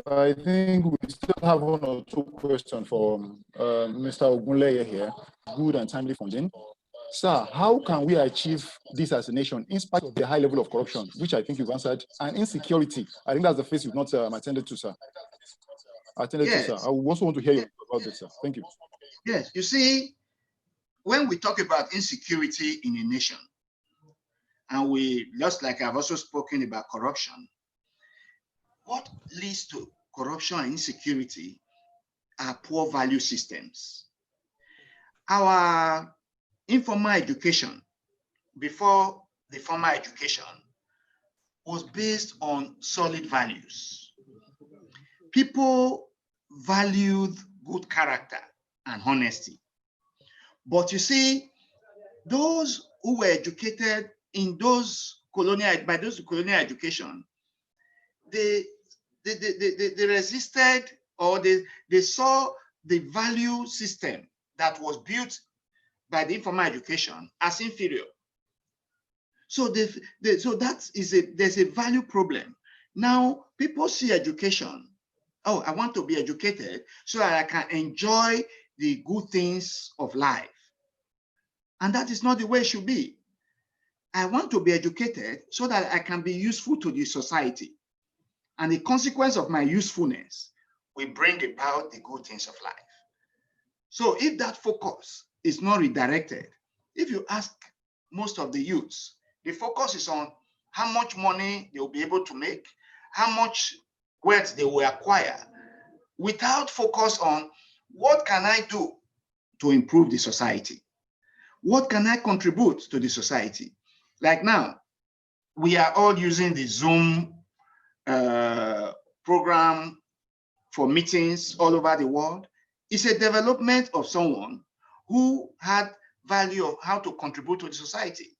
I think we still have one or two questions for Mr. Ogunleye here. Good and timely funding. Sir, how can we achieve this as a nation in spite of the high level of corruption, which I think you've answered, and insecurity? I think that's the phase you've not attended to, sir. Yes. I also want to hear you about this, sir. Thank you. Yes, you see, when we talk about insecurity in a nation, and we, just like I've also spoken about corruption, what leads to corruption and insecurity are poor value systems. Our informal education, before the formal education, was based on solid values. People valued good character and honesty. But you see, those who were educated in those colonial education, they resisted, or they saw the value system that was built by the informal education as inferior. So there's a value problem. Now people see education, oh, I want to be educated so that I can enjoy the good things of life. And that is not the way it should be. I want to be educated so that I can be useful to the society. And the consequence of my usefulness will bring about the good things of life. So if that focus is not redirected, if you ask most of the youths, the focus is on how much money they'll be able to make, how much wealth they will acquire, without focus on what can I do to improve the society? What can I contribute to the society? Like now, we are all using the Zoom program for meetings all over the world. It's a development of someone who had value of how to contribute to the society.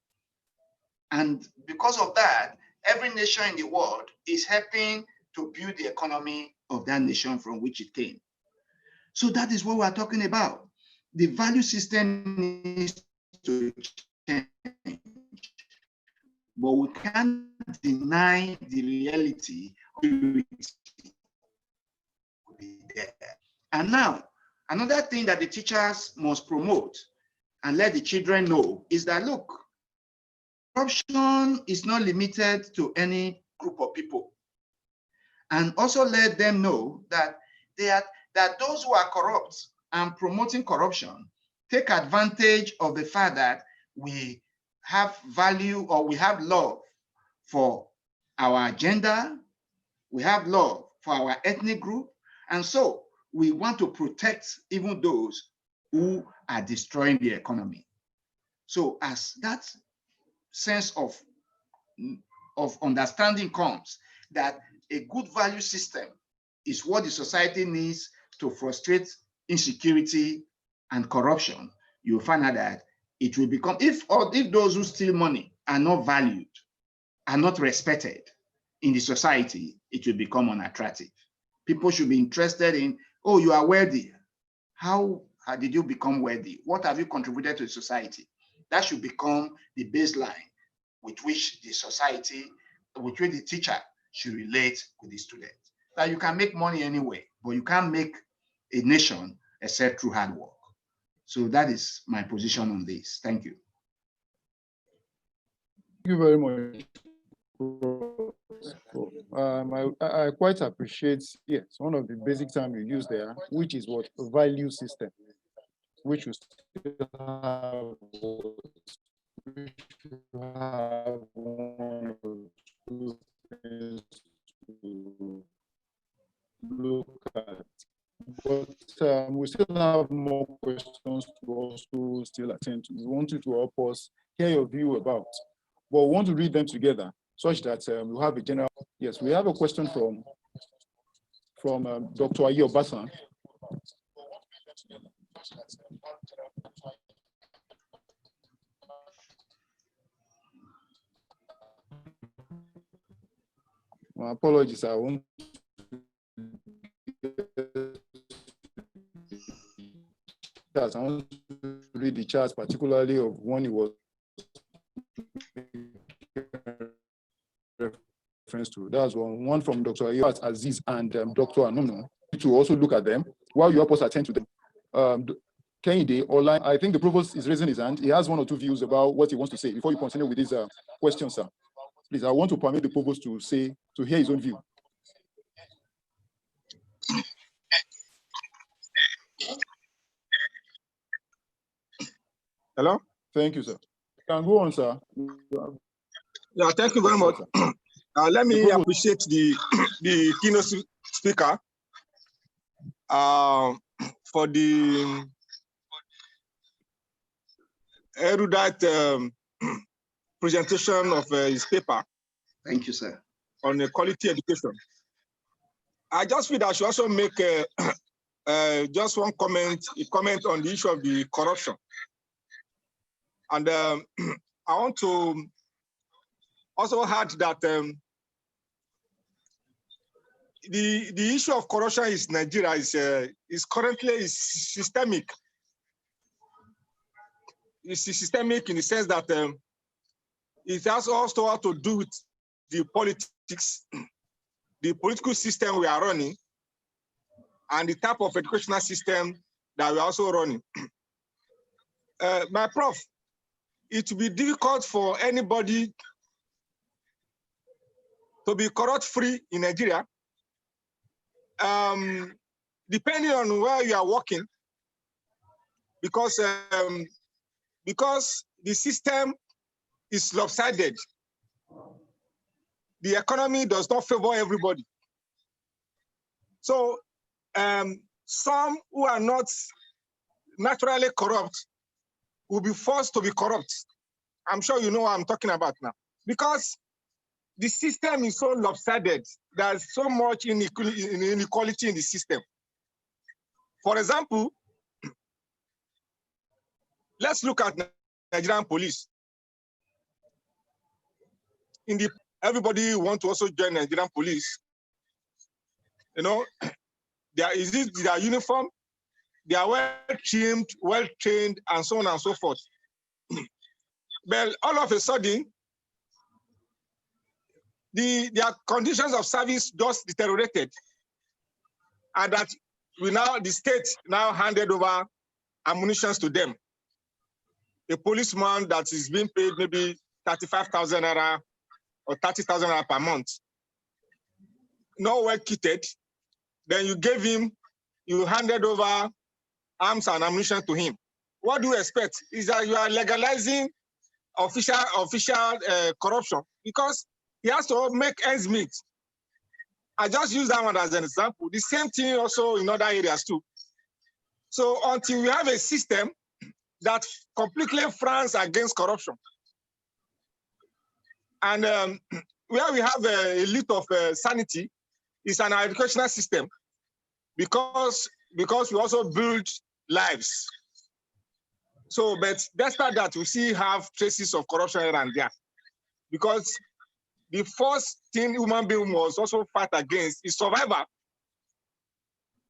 And because of that, every nation in the world is helping to build the economy of that nation from which it came. So that is what we're talking about. The value system needs to change. But we can't deny the reality of there. And now, another thing that the teachers must promote and let the children know is that, look, corruption is not limited to any group of people. And also let them know that that those who are corrupt and promoting corruption take advantage of the fact that we have value or we have love for our gender, we have love for our ethnic group, and so we want to protect even those who are destroying the economy. So as that sense of understanding comes, that a good value system is what the society needs to frustrate insecurity and corruption, you'll find out that it will become, if those who steal money are not valued, are not respected in the society, it will become unattractive. People should be interested in, oh, you are wealthy. How did you become wealthy? What have you contributed to the society? That should become the baseline with which the society, with which the teacher should relate with the student. That you can make money anyway, but you can't make a nation except through hard work. So that is my position on this. Thank you. Thank you very much. I quite appreciate, yes, one of the basic terms you use there, which is what value system, which you still have one or two things to look at. But we still have more questions to also still attend to. We want you to help us hear your view about, but we want to read them together such that we have a general. Yes, we have a question from Dr. Ayo Basan. My apologies, I won't. I want to read the charts, particularly of when it was reference to. That's one from Dr. Ayat Aziz and Dr. Anono, to also look at them while you help us attend to them. Kehinde online, I think the provost is raising his hand. He has one or two views about what he wants to say before you continue with his question, sir. Please, I want to permit the provost to hear his own view. Hello? Thank you, sir. You can go on, sir. Yeah, thank you very much. Let me appreciate the keynote speaker for the erudite presentation of his paper. Thank you, sir. On quality education. I just feel that I should also make just one comment, a comment on the issue of the corruption. And I want to also add that the issue of corruption in Nigeria is currently systemic. It's systemic in the sense that it has also to do with the politics, the political system we are running, and the type of educational system that we are also running. My prof, it will be difficult for anybody to be corrupt-free in Nigeria, depending on where you are working, because the system is lopsided. The economy does not favor everybody. So some who are not naturally corrupt will be forced to be corrupt. I'm sure you know what I'm talking about now. Because the system is so lopsided, there's so much inequality in the system. For example, let's look at Nigerian police. Everybody wants to also join Nigerian police. You know, their uniform, they are well-trimmed, well-trained, and so on and so forth. But all of a sudden, their conditions of service just deteriorated. And that the state now handed over ammunition to them. A policeman that is being paid maybe 35,000 naira or 30,000 naira per month, not well kitted, then you gave him, you handed over arms and ammunition to him. What do you expect? Is that you are legalizing official corruption because he has to make ends meet. I just use that one as an example. The same thing also in other areas too. So until we have a system that completely frowns against corruption, and where we have a elite of sanity is an educational system, because we also build lives. So, but despite that, we still have traces of corruption here and there, because the first thing human being must also fight against is survival.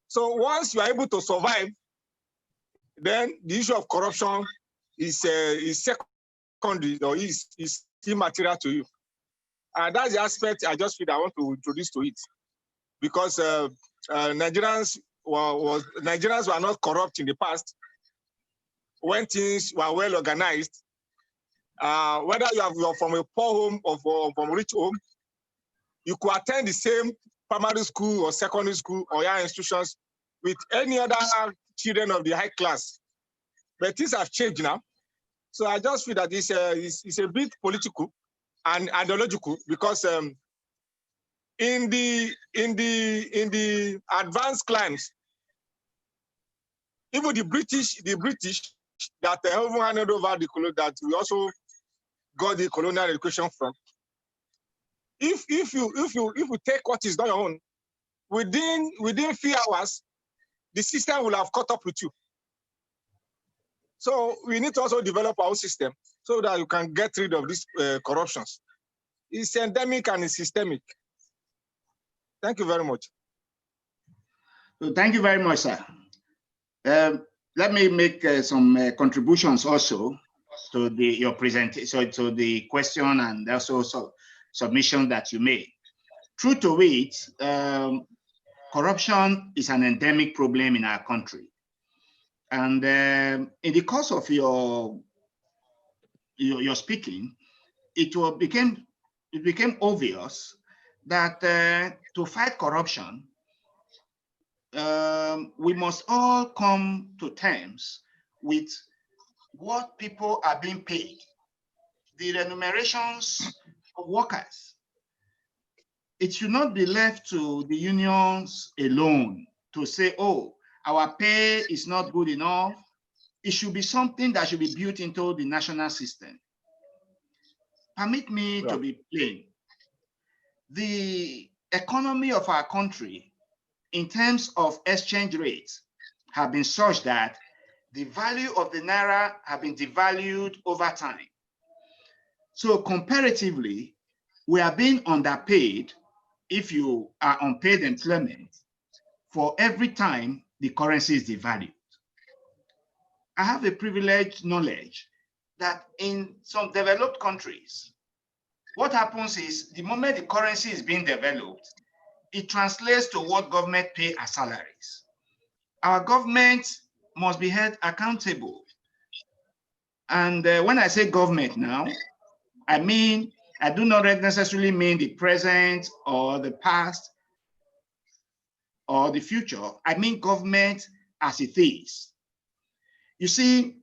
So once you are able to survive, then the issue of corruption is secondary, or is immaterial to you. And that's the aspect I just feel I want to introduce to it, because Nigerians were not corrupt in the past when things were well organized. Whether you're from a poor home or from a rich home, you could attend the same primary school or secondary school or higher institutions with any other children of the high class. But things have changed now. So I just feel that it's a bit political and ideological, because in the advanced climes, even the British that even handed over that we also got the colonial education from. If you take what is not your own, within few hours, the system will have caught up with you. So we need to also develop our system so that you can get rid of these corruptions. It's endemic and it's systemic. Thank you very much. So thank you very much, sir. Let me make some contributions also to your presentation, to the question and also submission that you made. True to it, corruption is an endemic problem in our country. And in the course of your speaking, it became obvious that to fight corruption, we must all come to terms with what people are being paid, the remunerations of workers. It should not be left to the unions alone to say, oh, our pay is not good enough. It should be something that should be built into the national system. Permit me to be plain. The economy of our country, in terms of exchange rates, have been such that the value of the naira have been devalued over time. So comparatively, we are being underpaid if you are on paid employment for every time the currency is devalued. I have a privileged knowledge that in some developed countries, what happens is the moment the currency is being developed, it translates to what government pay as salaries. Our government must be held accountable. And when I say government now, I do not necessarily mean the present or the past or the future. I mean government as it is. You see,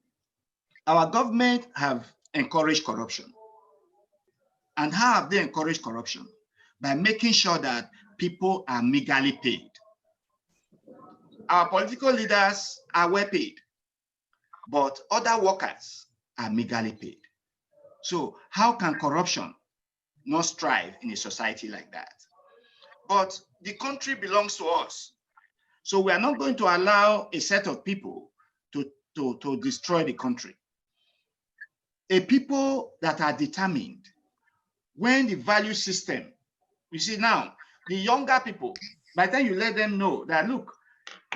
our government have encouraged corruption. And how have they encouraged corruption? By making sure that people are meagerly paid. Our political leaders are well paid, but other workers are meagerly paid. So how can corruption not strive in a society like that? But the country belongs to us. So we are not going to allow a set of people to destroy the country. A people that are determined, when the value system, you see now, the younger people, by the time you let them know that, look,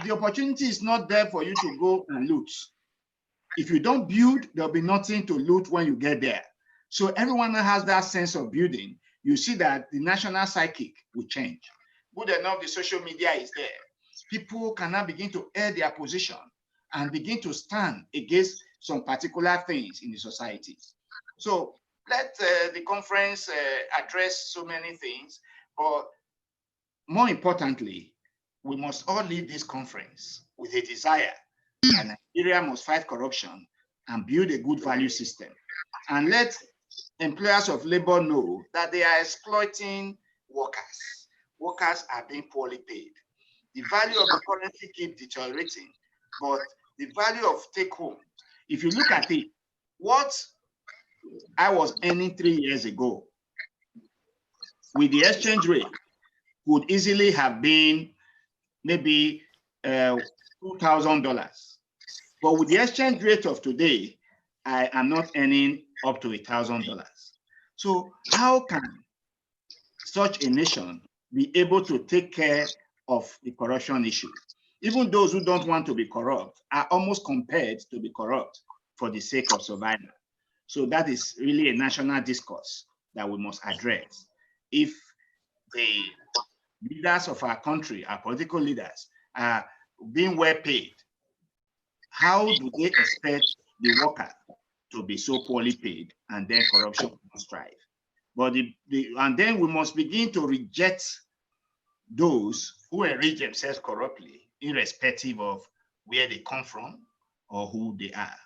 the opportunity is not there for you to go and loot. If you don't build, there'll be nothing to loot when you get there. So everyone has that sense of building. You see that the national psychic will change. Good enough, the social media is there. People can now begin to air their position and begin to stand against some particular things in the society. So let the conference address so many things, but more importantly, we must all leave this conference with a desire that Nigeria must fight corruption and build a good value system, and let employers of labor know that they are exploiting workers. Workers are being poorly paid. The value of the currency keeps deteriorating, but the value of take home, if you look at it, what I was earning 3 years ago with the exchange rate would easily have been maybe $2,000. But with the exchange rate of today, I am not earning up to $1,000. So how can such a nation be able to take care of the corruption issue? Even those who don't want to be corrupt are almost compelled to be corrupt for the sake of survival. So that is really a national discourse that we must address. If the leaders of our country, our political leaders, are being well paid, how do they expect the worker to be so poorly paid and then corruption will strive? But and then we must begin to reject those who enrich themselves corruptly, irrespective of where they come from or who they are.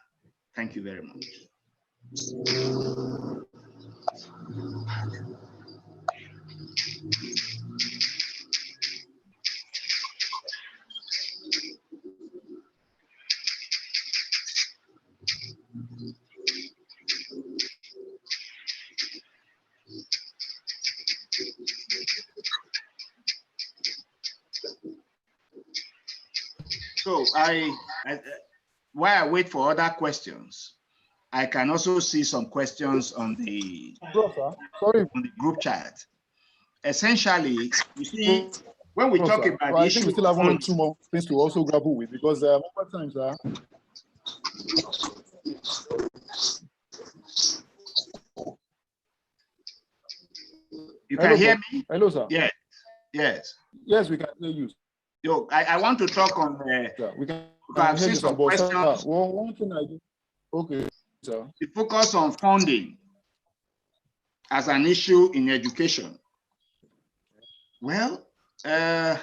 Thank you very much. So while I wait for other questions, I can also see some questions on the, on the group chat. Essentially, you see, when we talk about the issue, I think we still have 1 or 2 more things to also grapple with, because over times, you can hear me? Hello, sir. Yes. Yes. Yes, we can hear you. Yo, I want to talk on we can I've seen some questions. One thing I do. Okay, sir. The focus on funding as an issue in education. Well, there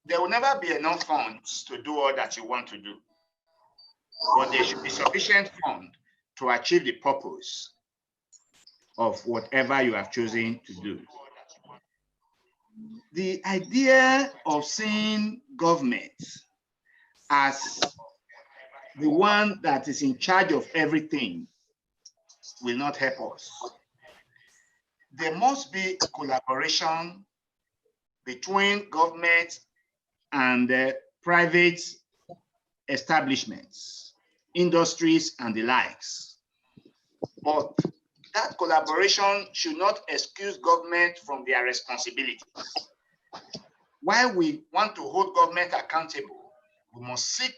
will never be enough funds to do all that you want to do, but there should be sufficient fund to achieve the purpose of whatever you have chosen to do. The idea of seeing government as the one that is in charge of everything will not help us. There must be a collaboration between government and private establishments, industries, and the likes. But that collaboration should not excuse government from their responsibilities. While we want to hold government accountable, we must seek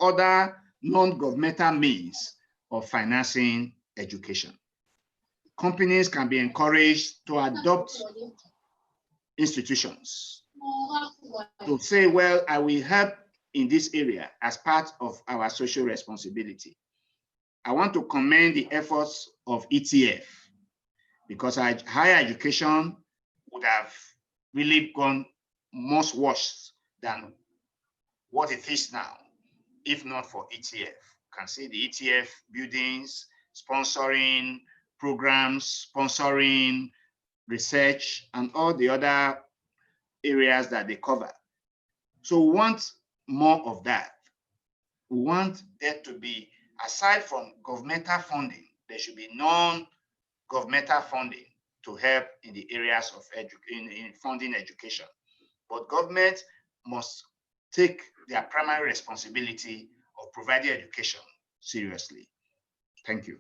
other non-governmental means of financing education. Companies can be encouraged to adopt institutions to say, well, I will help in this area as part of our social responsibility. I want to commend the efforts of ETF, because higher education would have really gone much worse than what it is now, if not for ETF. You can see the ETF buildings, sponsoring programs, sponsoring research, and all the other areas that they cover. So we want more of that. We want there to be, aside from governmental funding, there should be non-governmental funding to help in the areas of in funding education. But government must take their primary responsibility of providing education seriously. Thank you.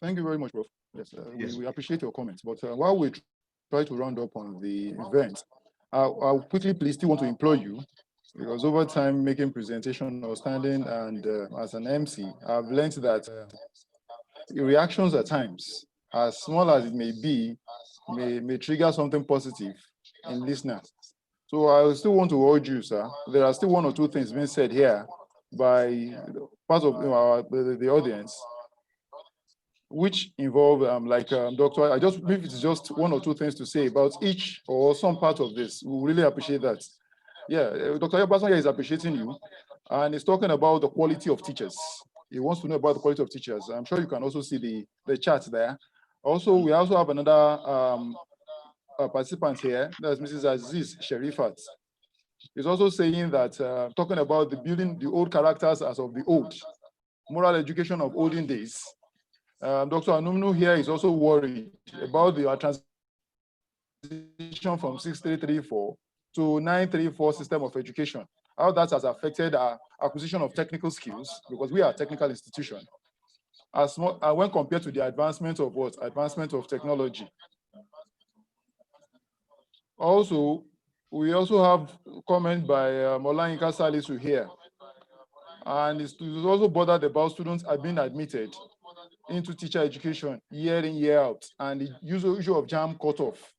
Thank you very much, Prof. Yes, Yes. we appreciate your comments. But while we try to round up on the event, I'll quickly please still want to implore you, because over time making presentation or standing and as an MC, I've learned that reactions at times, as small as it may be, may trigger something positive in listeners. So I still want to urge you, sir. There are still one or two things being said here by part of the audience, which involve Doctor, I just believe it's just one or two things to say about each or some part of this. We really appreciate that. Yeah, Dr. Yabasan is appreciating you, and he's talking about the quality of teachers. He wants to know about the quality of teachers. I'm sure you can also see the chart there. Also, we also have another participant here, that's Mrs. Aziz Sherifat. He's also saying that, talking about the building the old characters as of the old, moral education of olden days. Dr. Anumnu here is also worried about the transition from 6334 to 934 system of education, how that has affected our acquisition of technical skills, because we are a technical institution, as when compared to the advancement of what? Advancement of technology. Also, we also have comment by Molayinka Salisu here, and it's also bothered about students are being admitted into teacher education year in, year out, and the usual issue of JAMB cutoff.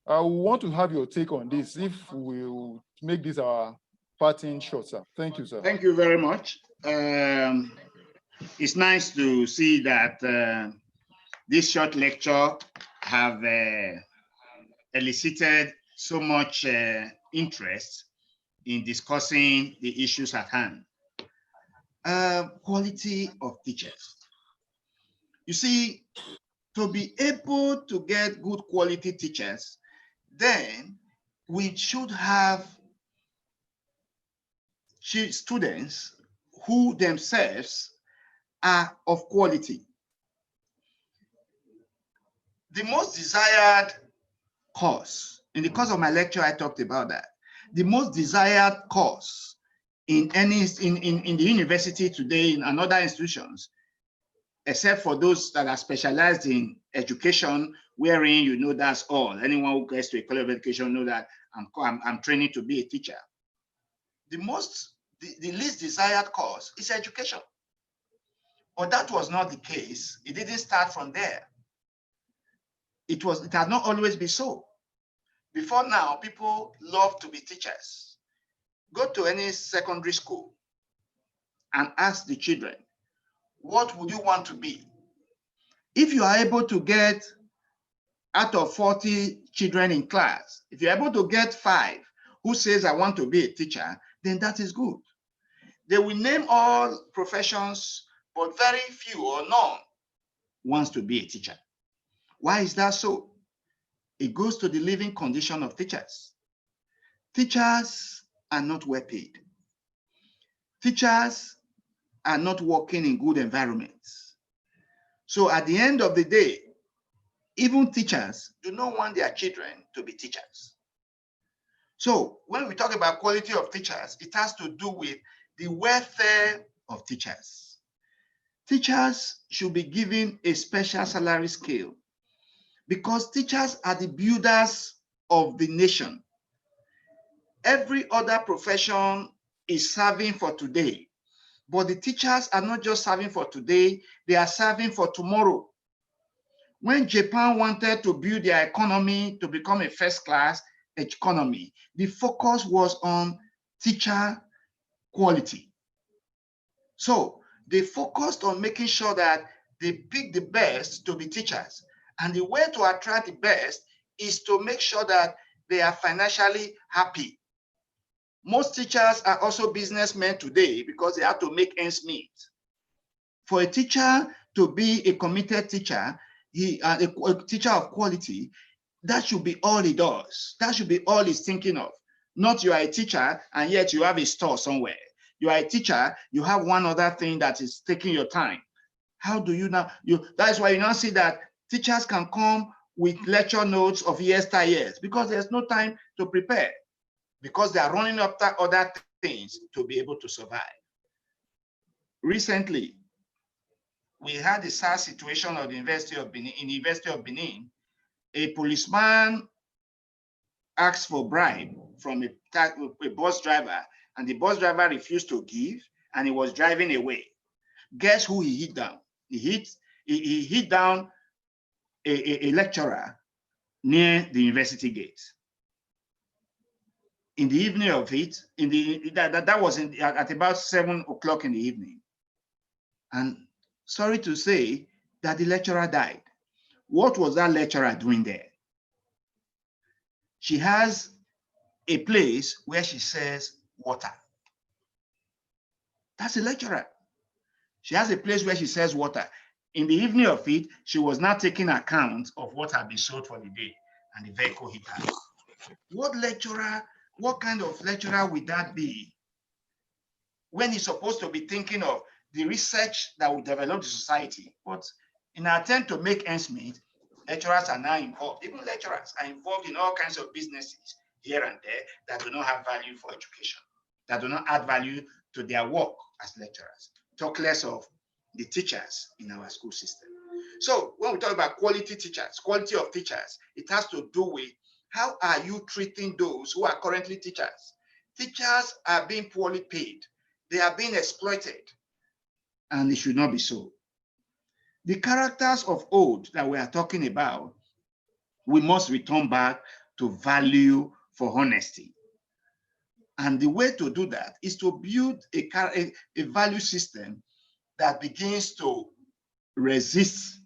I want to have your take on this, if we will make this our parting short, sir. Thank you, sir. Thank you very much. It's nice to see that this short lecture have elicited so much interest in discussing the issues at hand. Quality of teachers. You see, to be able to get good quality teachers, then we should have students who themselves are of quality. The most desired course, in the course of my lecture, I talked about that. The most desired course in the university today and other institutions, except for those that are specialized in education, wherein you know that's all. Anyone who gets to a college of education know that I'm training to be a teacher. The least desired course is education. But that was not the case. It didn't start from there. It has not always been so. Before now, people love to be teachers. Go to any secondary school and ask the children, what would you want to be? If you are able to get out of 40 children in class, if you're able to get 5 who says, I want to be a teacher, then that is good. They will name all professions, but very few or none wants to be a teacher. Why is that so? It goes to the living condition of teachers. Teachers are not well paid. Teachers are not working in good environments. So at the end of the day, even teachers do not want their children to be teachers. So when we talk about quality of teachers, it has to do with the welfare of teachers. Teachers should be given a special salary scale because teachers are the builders of the nation. Every other profession is serving for today, but the teachers are not just serving for today, they are serving for tomorrow. When Japan wanted to build their economy to become a first-class economy, the focus was on teacher quality. So they focused on making sure that they pick the best to be teachers. And the way to attract the best is to make sure that they are financially happy. Most teachers are also businessmen today because they have to make ends meet. For a teacher to be a committed teacher, a teacher of quality, that should be all he does. That should be all he's thinking of. Not you are a teacher and yet you have a store somewhere. You are a teacher, you have one other thing that is taking your time. How do you now? That's why you now see that teachers can come with lecture notes of years because there's no time to prepare, because they are running after other things to be able to survive. Recently, we had a sad situation of the University of Benin. In the University of Benin, a policeman asked for bribe from a bus driver, and the bus driver refused to give, and he was driving away. Guess who he hit down? He hit down a lecturer near the university gate. in the evening of it, that was at about 7 o'clock in the evening. And sorry to say that the lecturer died. What was that lecturer doing there? She has a place where she says water. That's a lecturer. She has a place where she says water. In the evening of it, she was not taking account of what had been sold for the day, and the vehicle hit her. What kind of lecturer would that be when he's supposed to be thinking of the research that will develop the society? But in an attempt to make ends meet, lecturers are now involved. Even lecturers are involved in all kinds of businesses here and there that do not have value for education, that do not add value to their work as lecturers. Talk less of the teachers in our school system. So when we talk about quality teachers, quality of teachers, it has to do with how are you treating those who are currently teachers? Teachers are being poorly paid. They are being exploited, and it should not be so. The characters of old that we are talking about, we must return back to value for honesty. And the way to do that is to build a value system that begins to resist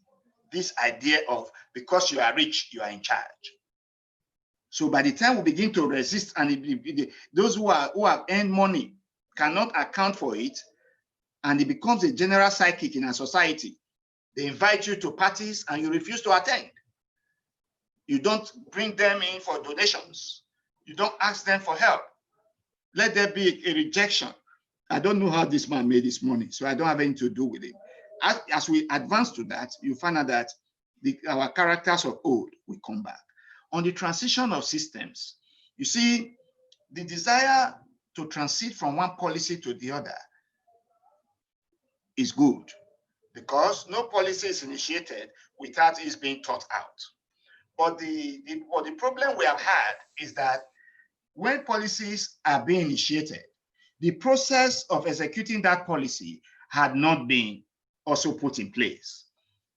this idea of because you are rich, you are in charge. So by the time we begin to resist, and those who have earned money cannot account for it, and it becomes a general psychic in our society, they invite you to parties and you refuse to attend. You don't bring them in for donations. You don't ask them for help. Let there be a rejection. I don't know how this man made this money, so I don't have anything to do with it. As we advance to that, you find out that our characters of old will come back. On the transition of systems, you see, the desire to transit from one policy to the other is good, because no policy is initiated without it being thought out. But the problem we have had is that when policies are being initiated, the process of executing that policy had not been also put in place.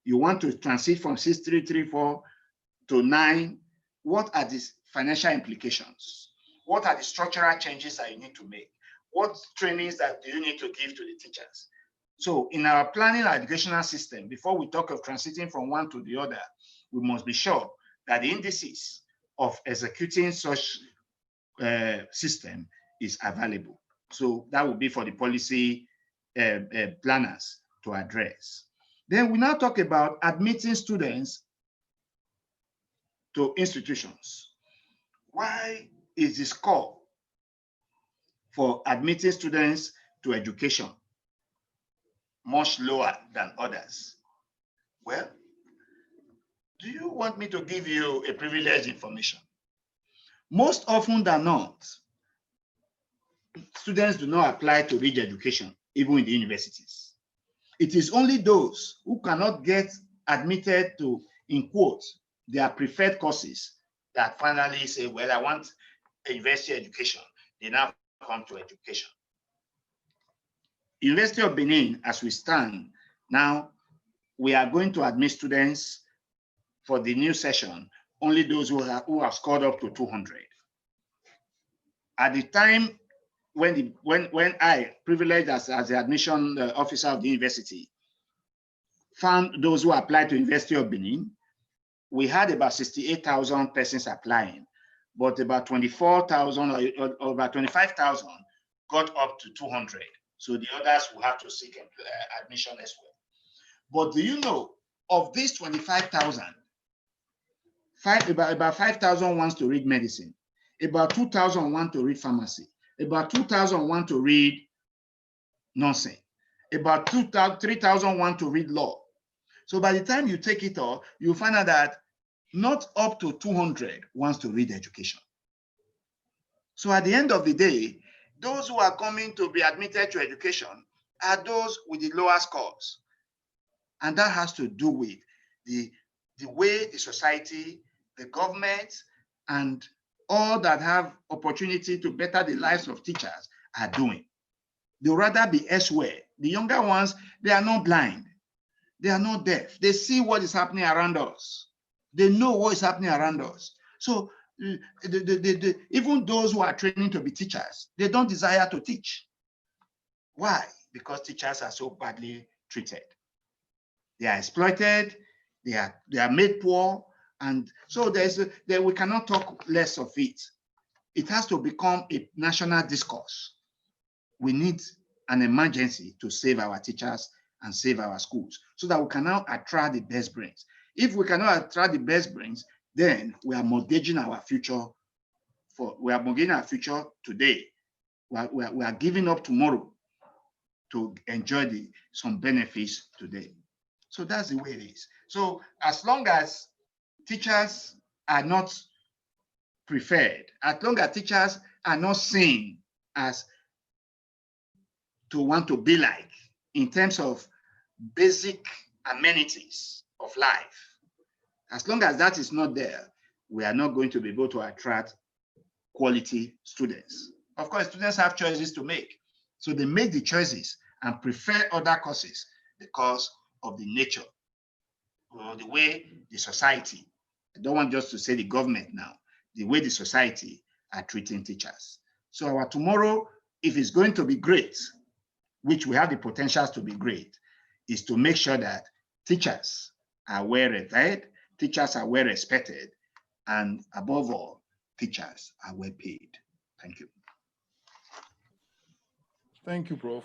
You want to transit from 6334 to 9. What are the financial implications? What are the structural changes that you need to make? What trainings that do you need to give to the teachers? So in our planning our educational system, before we talk of transiting from one to the other, we must be sure that the indices of executing such system is available. So that would be for the policy planners to address. Then we now talk about admitting students to institutions. Why is the score for admitting students to education much lower than others? Well, do you want me to give you a privileged information? Most often than not, students do not apply to reach education, even in the universities. It is only those who cannot get admitted to, in quotes, their preferred courses that finally say, well, I want a university education. They now come to education. University of Benin, as we stand now, we are going to admit students for the new session, only those who have scored up to 200. At the time when I, privileged as the admission officer of the university, found those who applied to University of Benin, we had about 68,000 persons applying, but about 24,000 or about 25,000 got up to 200. So the others will have to seek admission as well. But do you know, of these 25,000, about 5,000 wants to read medicine, about 2,000 want to read pharmacy, about 2,000 want to read nursing, about 3,000 want to read law. So by the time you take it all, you find out that not up to 200 wants to read education. So at the end of the day, those who are coming to be admitted to education are those with the lower scores. And that has to do with the way the society, the government, and all that have opportunity to better the lives of teachers are doing. They would rather be elsewhere. The younger ones, they are not blind. They are not deaf. They see what is happening around us. They know what is happening around us. So even those who are training to be teachers, they don't desire to teach. Why? Because teachers are so badly treated. They are exploited, they are made poor, and so we cannot talk less of it. It has to become a national discourse. We need an emergency to save our teachers and save our schools so that we can now attract the best brains. If we cannot attract the best brains, then we are mortgaging our future. We are mortgaging our future today. We are giving up tomorrow to enjoy some benefits today. So that's the way it is. So as long as teachers are not preferred, as long as teachers are not seen as to want to be like in terms of basic amenities of life, as long as that is not there, we are not going to be able to attract quality students. Of course, students have choices to make. So they make the choices and prefer other courses because of the nature or the way the society, I don't want just to say the government now, the way the society are treating teachers. So our tomorrow, if it's going to be great, which we have the potentials to be great, is to make sure that teachers are well revered, teachers are well respected, and above all, teachers are well paid. Thank you. Thank you, Prof.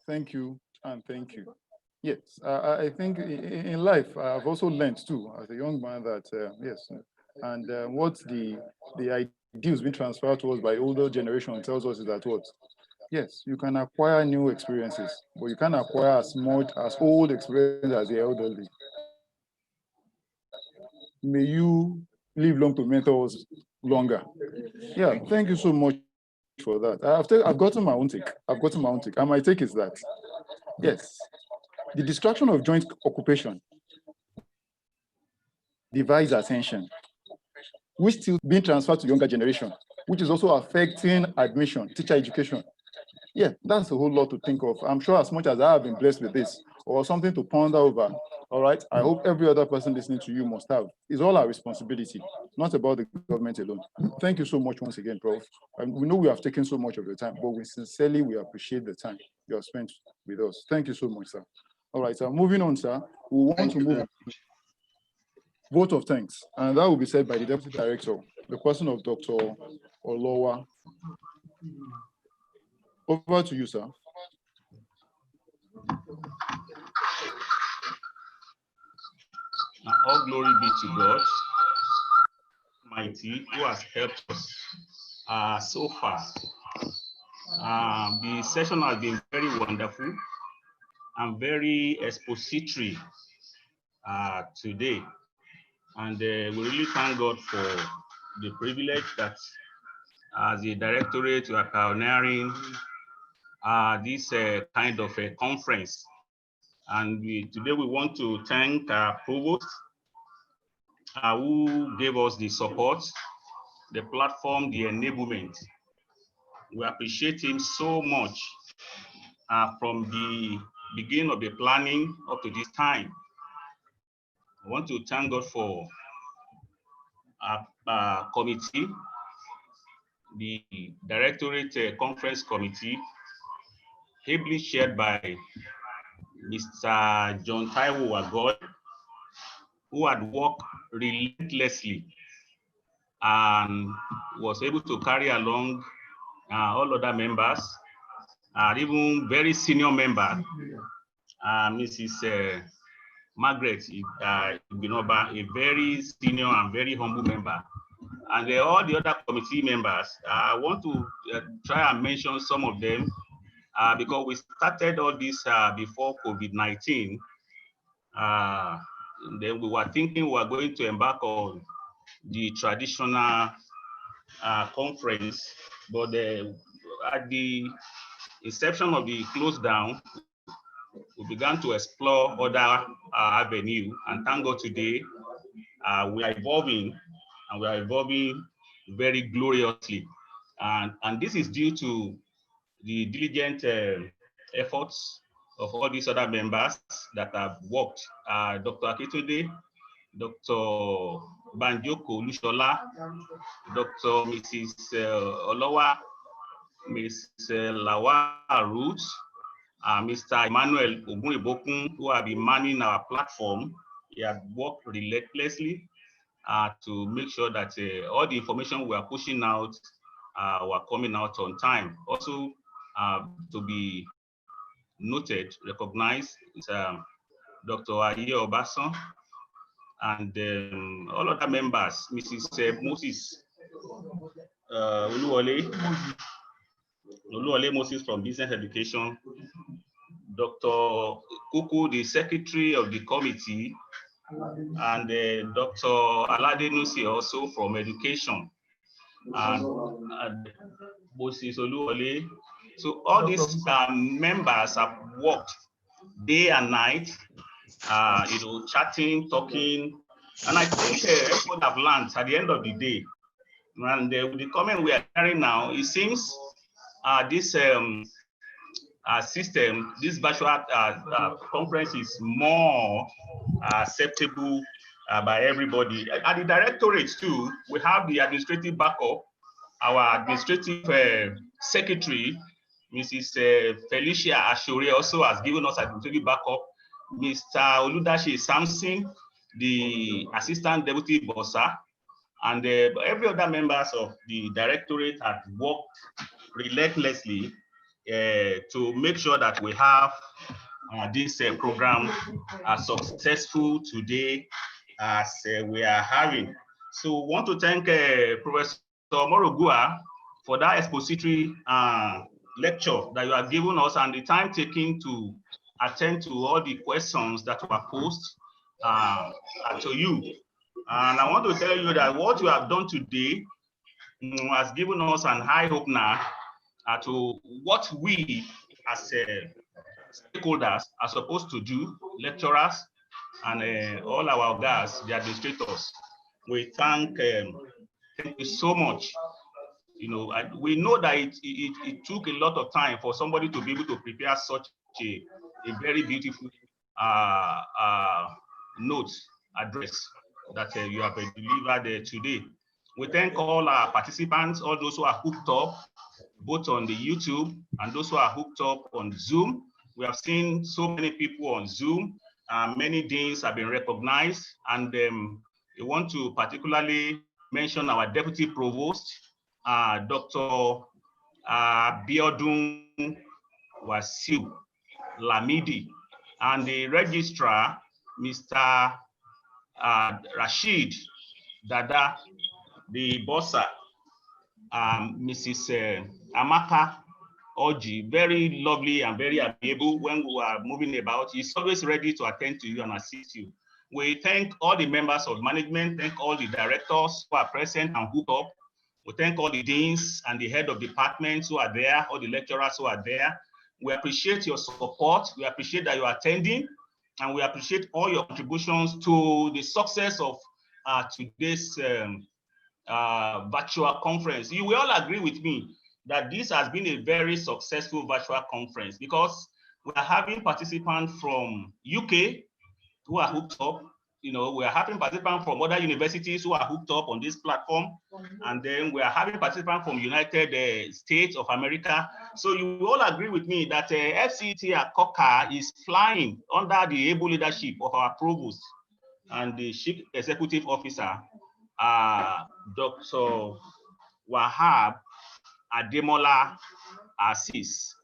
Thank you, and thank you. Yes, I think in life, I've also learned too, as a young man, that yes, and what the ideals being transferred to us by older generation tells us is that what? Yes, you can acquire new experiences, but you can't acquire as much as old experience as the elderly. May you live long to mentor us longer. Yeah, thank you so much for that. I've gotten my own take. And my take is that, yes, the distraction of joint occupation divides attention, which still being transferred to younger generation, which is also affecting admission, teacher education. Yeah, that's a whole lot to think of. I'm sure as much as I have been blessed with this or something to ponder over, all right, I hope every other person listening to you must have. It's all our responsibility, not about the government alone. Thank you so much once again, Prof. And we know we have taken so much of your time, but we appreciate the time you have spent with us. Thank you so much, sir. All right, so moving on, sir, we want to move vote of thanks, and that will be said by the Deputy Director, the person of Dr. Olowa. Over to you, sir. All glory be to God, mighty, who has helped us so far. The session has been very wonderful and very expository today. And we really thank God for the privilege that as the directorate, we are pioneering this kind of a conference. And today we want to thank our provost who gave us the support, the platform, the enablement. We appreciate him so much from the beginning of the planning up to this time. I want to thank God for our committee, the Directorate Conference Committee, ably chaired by Mr. John Taiwo Wagod, who had worked relentlessly and was able to carry along all other members, even very senior member, Mrs. Margaret Ibinoba, a very senior and very humble member. And all the other committee members, I want to try and mention some of them because we started all this before COVID-19. Then we were thinking we were going to embark on the traditional conference, but at the inception of the close down, we began to explore other avenues, and thank God today we are evolving, and we are evolving very gloriously. And this is due to the diligent efforts of all these other members that have worked. Dr. Akitunde, Dr. Banjoko Lushola, Dr. Mrs. Olowa, Ms. Lawa Roots, Mr. Emmanuel Ogunibokun, who have been manning our platform. He has worked relentlessly to make sure that all the information we are pushing out were coming out on time. Also, to be noted, recognized is Dr. Aye Obasan and all other members, Mrs. Moses Oluwole Moses from Business Education, Dr. Kuku, the Secretary of the Committee, and Dr. Alade Nusi also from Education, and Moses Oluwole. So all these members have worked day and night, chatting, talking, and I think everyone have learned at the end of the day. And with the comment we are hearing now, it seems this system, this virtual conference is more acceptable by everybody. At the directorate too, we have the administrative backup. Our administrative secretary, Mrs. Felicia Ashore, also has given us administrative backup. Mr. Oludashi Samson, the assistant deputy bossa, and every other members of the directorate have worked relentlessly to make sure that we have this program successful today as we are having. So want to thank Professor Morogua for that expository lecture that you have given us and the time taken to attend to all the questions that were posed to you. And I want to tell you that what you have done today has given us an eye opener to what we as stakeholders are supposed to do, lecturers and all our guys, the administrators. We thank you so much. We know that it took a lot of time for somebody to be able to prepare such a very beautiful note address that you have delivered today. We thank all our participants, all those who are hooked up, both on the YouTube and those who are hooked up on Zoom. We have seen so many people on Zoom. Many deans have been recognized, and we want to particularly mention our Deputy Provost, Dr. Biodun Wasiu Lamidi, and the Registrar, Mr. Rashid Dada, the bossa, Mrs. Amaka Oji, very lovely and very amiable when we are moving about. He's always ready to attend to you and assist you. We thank all the members of management, thank all the directors who are present and hooked up. We thank all the deans and the head of departments who are there, all the lecturers who are there. We appreciate your support. We appreciate that you are attending, and we appreciate all your contributions to the success of today's virtual conference. You will all agree with me that this has been a very successful virtual conference because we are having participants from UK who are hooked up. We are having participants from other universities who are hooked up on this platform. And then we are having participants from United States of America. So you all agree with me that FCT Akoka is flying under the able leadership of our provost and the chief executive officer, Dr. Wahab Ademola Assis,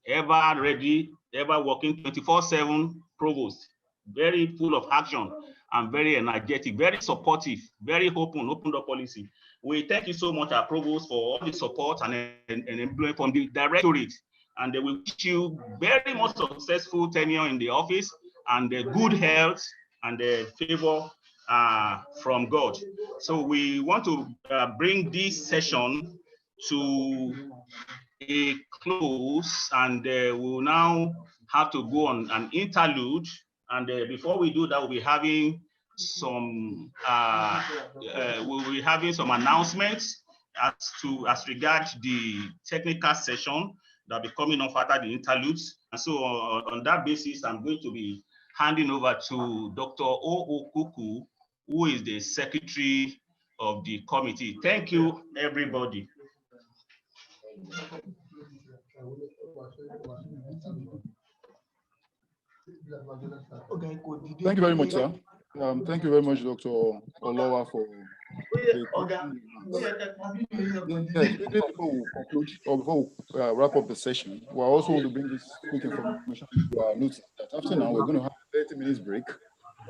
ever ready, ever working 24/7 provost, very full of action and very energetic, very supportive, very open up policy. We thank you so much, our provost, for all the support and employment from the directorate, and we wish you very much successful tenure in the office and good health and favor from God. So we want to bring this session to a close, and we'll now have to go on an interlude. And before we do that, we'll be having some announcements as regards the technical session that will be coming up after the interludes. And so on that basis, I'm going to be handing over to Dr. O.O. Kuku, who is the secretary of the committee. Thank you, everybody. Thank you very much, sir. Thank you very much, Dr. Olowa, for the yes, before we conclude, or before we wrap up the session, we also want to bring this quick information to our notice that after now we're going to have a 30 minutes break.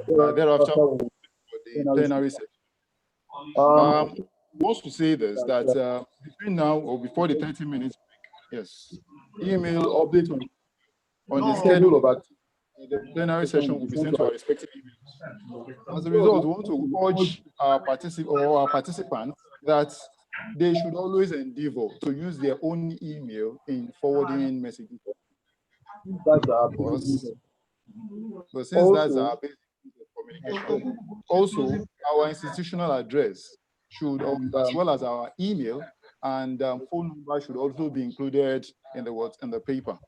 Thereafter, for the plenary session. Wants to say this that between now or before the 30 minutes break, yes, email update on the schedule of the plenary session will be sent to our respective emails. As a result, we want to urge our participants that they should always endeavor to use their own email in forwarding messages. That's our base. But since that's our basic communication, also our institutional address should, as well as our email and phone number, should also be included in the paper.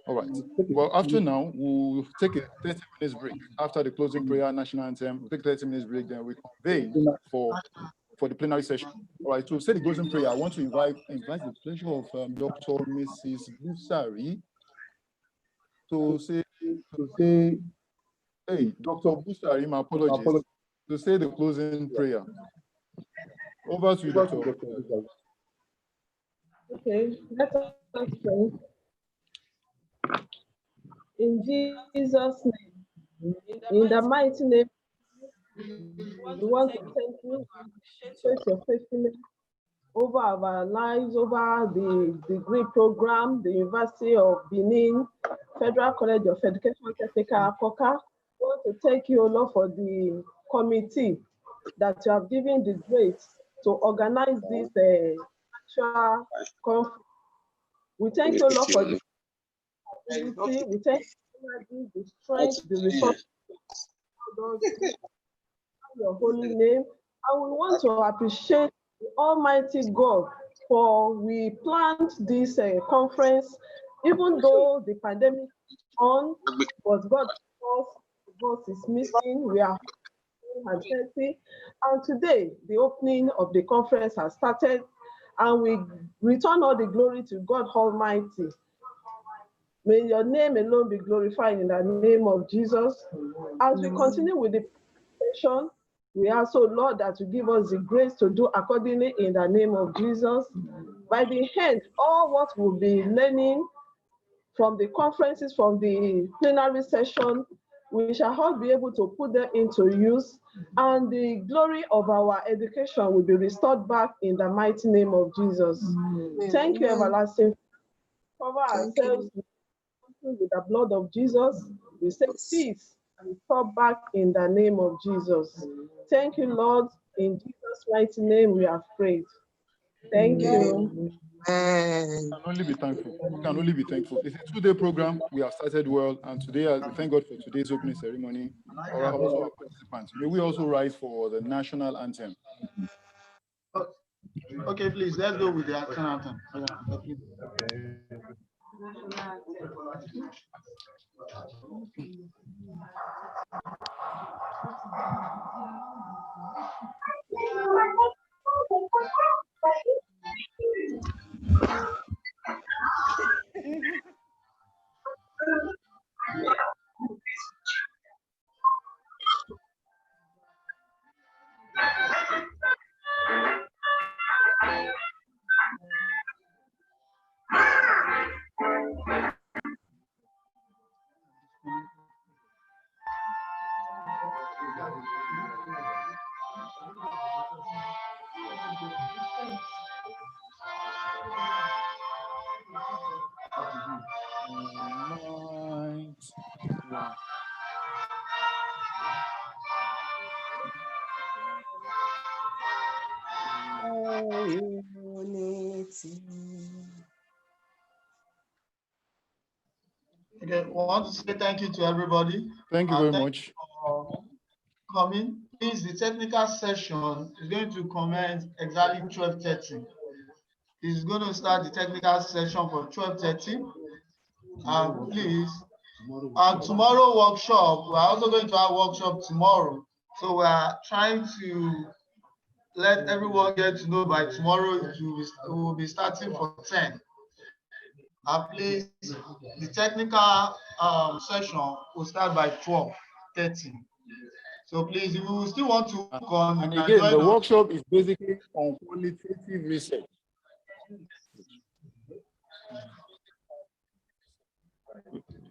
All right. Well, after now, we'll take a 30 minutes break. After the closing prayer, national anthem, we'll take 30 minutes break, then we convene for the plenary session. All right, to say the closing prayer, I want to invite the pleasure of Dr. Mrs. Busari to say, hey, Dr. Busari, my apologies, to say the closing prayer. Over to you, Dr. Okay, let us pray. In Jesus' name, in the mighty name, we want to thank you for your faithfulness over our lives, over the degree program, the University of Benin, Federal College of Education, Technical Apoka. We want to thank you, Lord, for the committee that you have given the grace to organize this conference. We thank you, Lord, for the ability. We thank you for the strength, the resources, your holy name. And we want to appreciate the Almighty God for we planned this conference, even though the pandemic is on, but God is missing. We are healthy. And today, the opening of the conference has started, and we return all the glory to God Almighty. May your name alone be glorified in the name of Jesus. As we continue with the presentation, we ask, oh Lord, that you give us the grace to do accordingly in the name of Jesus. By the end, all what we'll be learning from the conferences, from the plenary session, we shall all be able to put them into use, and the glory of our education will be restored back in the mighty name of Jesus. Thank you, everlasting. Cover ourselves with the blood of Jesus. We say peace and restore back in the name of Jesus. Thank you, Lord. In Jesus' mighty name we have prayed. Thank you. We can only be thankful. We can only be thankful. It's a 2-day program. We have started well, and today, we thank God for today's opening ceremony. Also our participants. May we also rise for the national anthem. Okay, please, let's go with the national anthem. Okay, we want to say thank you to everybody. Thank you very much for coming. Please, the technical session is going to commence exactly 12:30. It's going to start the technical session for 12:30. Please, tomorrow workshop, we're also going to have workshop tomorrow So we are trying to let everyone get to know by tomorrow. We will be starting for 10. Please, the technical session will start by 12:30. So please, if you still want to come, and again, the workshop is basically on qualitative research.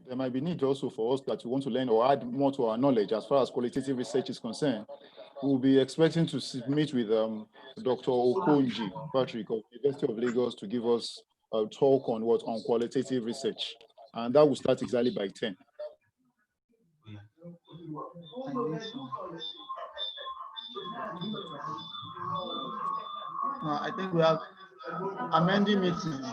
There might be need also for us that we want to learn or add more to our knowledge as far as qualitative research is concerned. We'll be expecting to meet with Dr. Okonji Patrick of the University of Lagos to give us a talk on qualitative research, and that will start exactly by 10. No, I think we have amending meeting.